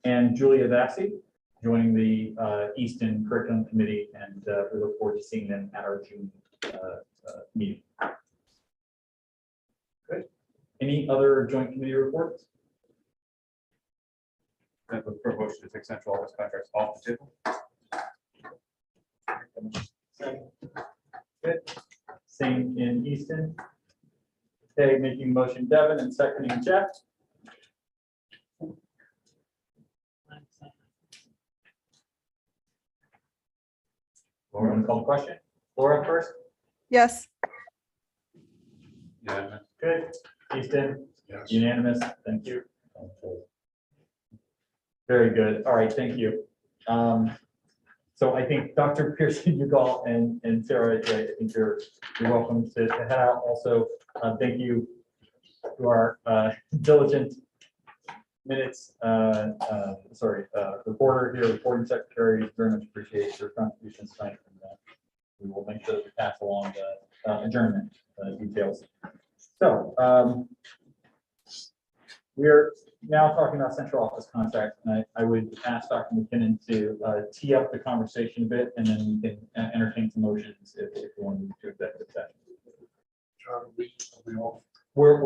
and Julia Vassie. joining the Easton Curriculum Committee, and we look forward to seeing them at our June meeting. Good. Any other joint committee reports? Then look for a motion to take central office contracts off the table. Good. Same in Easton. Okay, making motion Devin and seconding Jeff. Laura, want to call the question? Laura first. Yes. Yeah. Good. Easton, Yes. unanimous. Thank you. Very good. All right, thank you. So I think Dr. Pearson, Ugal, and Sarah, I think you're welcome to head out. Also, thank you to our diligent minutes, reporter here, recording secretary. Very much appreciate your contributions tonight. And, we will make sure that we pass along the adjournment details. So we're now talking about central office contracts, and I would ask Dr. McKinnon to tee up the conversation a bit, and then we can entertain some motions if we want to move to executive session. John, are we all? We're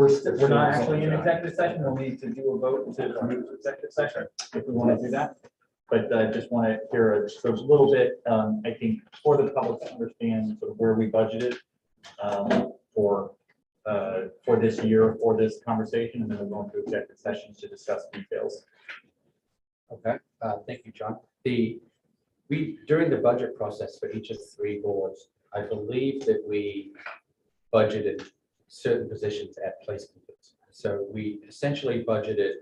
not actually in executive session. We'll need to do a vote to move to executive session if we want to do that. But I just want to hear a little bit, I think, for the public to understand sort of where we budgeted for this year, for this conversation, and then we're going to executive sessions to discuss details. Okay, thank you, John. During the budget process for each of the three boards, I believe that we budgeted certain positions at placement. So we essentially budgeted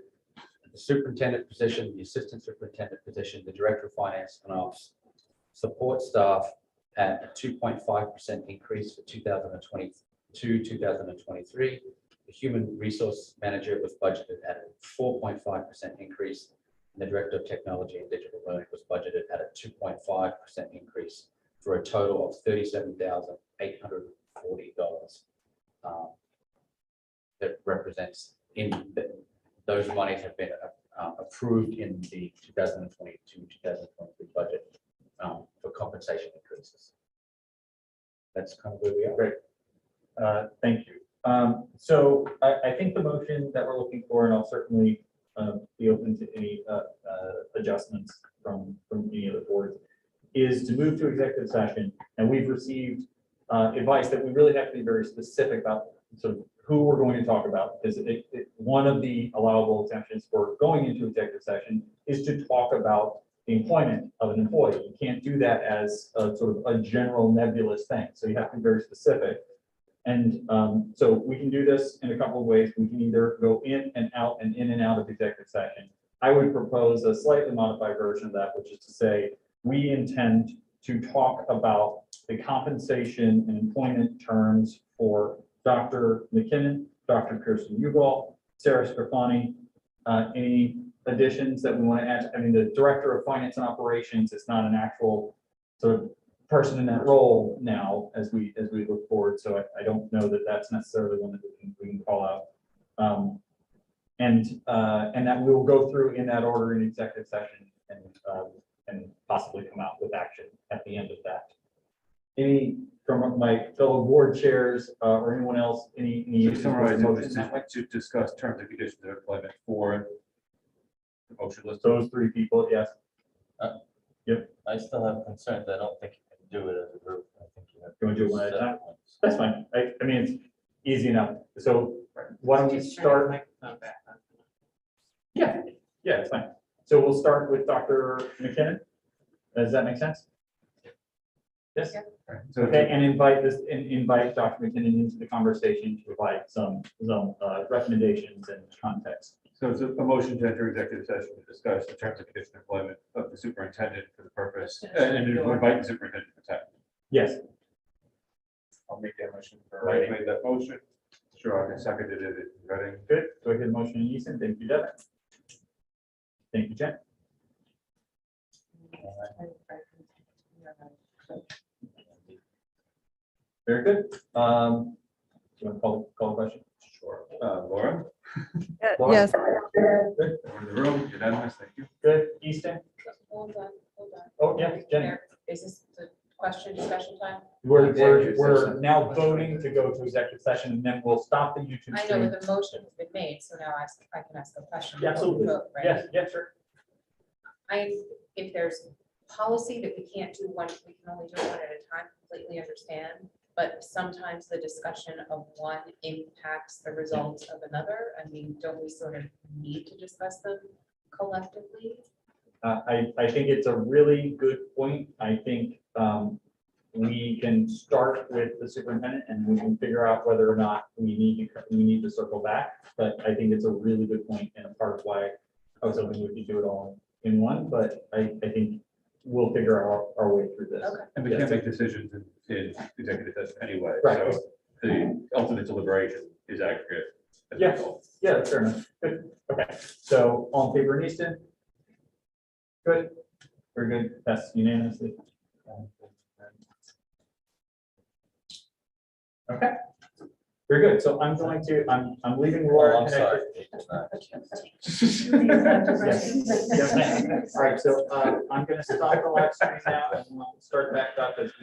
the superintendent position, the assistant superintendent position, the director of finance and ops, support staff at a 2.5% increase for 2022, 2023. The human resource manager was budgeted at a 4.5% increase, and the director of technology and digital learning was budgeted at a 2.5% increase for a total of $37,840. That represents those monies have been approved in the 2022, 2023 budget for compensation increases. That's kind of where we are. Great. Thank you. So I think the motion that we're looking for, and I'll certainly be open to any adjustments from any of the boards, is to move to executive session. And we've received advice that we really have to be very specific about sort of who we're going to talk about, because one of the allowable exemptions for going into executive session is to talk about the employment of an employee. You can't do that as a sort of a general nebulous thing. So you have to be very specific. And so we can do this in a couple of ways. We can either go in and out and in and out of executive session. I would propose a slightly modified version of that, which is to say, we intend to talk about the compensation and employment terms for Dr. McKinnon, Dr. Pearson Ugal, Sarah Scrofani. Any additions that we want to add? I mean, the director of finance and operations is not an actual sort of person in that role now as we look forward. So I don't know that that's necessarily one that we can call out. And that we will go through in that order in executive session and possibly come out with action at the end of that. Any from my fellow board chairs or anyone else, any To summarize, it was to discuss terms and conditions of employment for the motion list. Those three people, yes. I still have concerns. I don't think you can do it as a group. I think you have. You want to do one at a time? That's fine. I mean, it's easy enough. So why don't we start? Yeah, it's fine. So we'll start with Dr. McKinnon. Does that make sense? Yes. So Okay, and invite Dr. McKinnon into the conversation to provide some recommendations and context. So it's a motion to enter executive session to discuss the terms and conditions of employment of the superintendent for the purpose, and to invite the superintendent to attend. Yes. I'll make that motion. Right, made that motion. Sure, I seconded it. Ready? Good. So I get a motion in Easton. Thank you, Devin. Thank you, Jen. Very good. Do you want to call the question? Sure. Laura? Yes. Good. In the room, unanimous, thank you. Good. Easton? hold on. Oh, yeah, Jenny. Is this the question discussion time? We're now voting to go to executive session and then we'll stop the YouTube I know, stream. but the motion has been made, so now I can ask a question. Yeah, absolutely. Vote, right? Yes, yes, sure. If there's policy that we can't do one, we can only do one at a time, completely understand. But sometimes the discussion of one impacts the results of another. I mean, don't we sort of need to discuss them collectively? I think it's a really good point. I think we can start with the superintendent and we can figure out whether or not we need to circle back. But I think it's a really good point and a part of why I was hoping we could do it all in one, but I think we'll figure our way through this. Okay. And we can't make decisions in executive session anyway. Right. So the ultimate deliberation is aggregate. as a Yes. result. Yeah, that's fair enough. Good. Okay, so all in favor in Easton? Good. Very good. That's unanimously. Okay. Very good. So I'm leaving Oh, Laura. I'm sorry. Yes. All right, so I'm gonna stop the live stream now and we'll start back up as we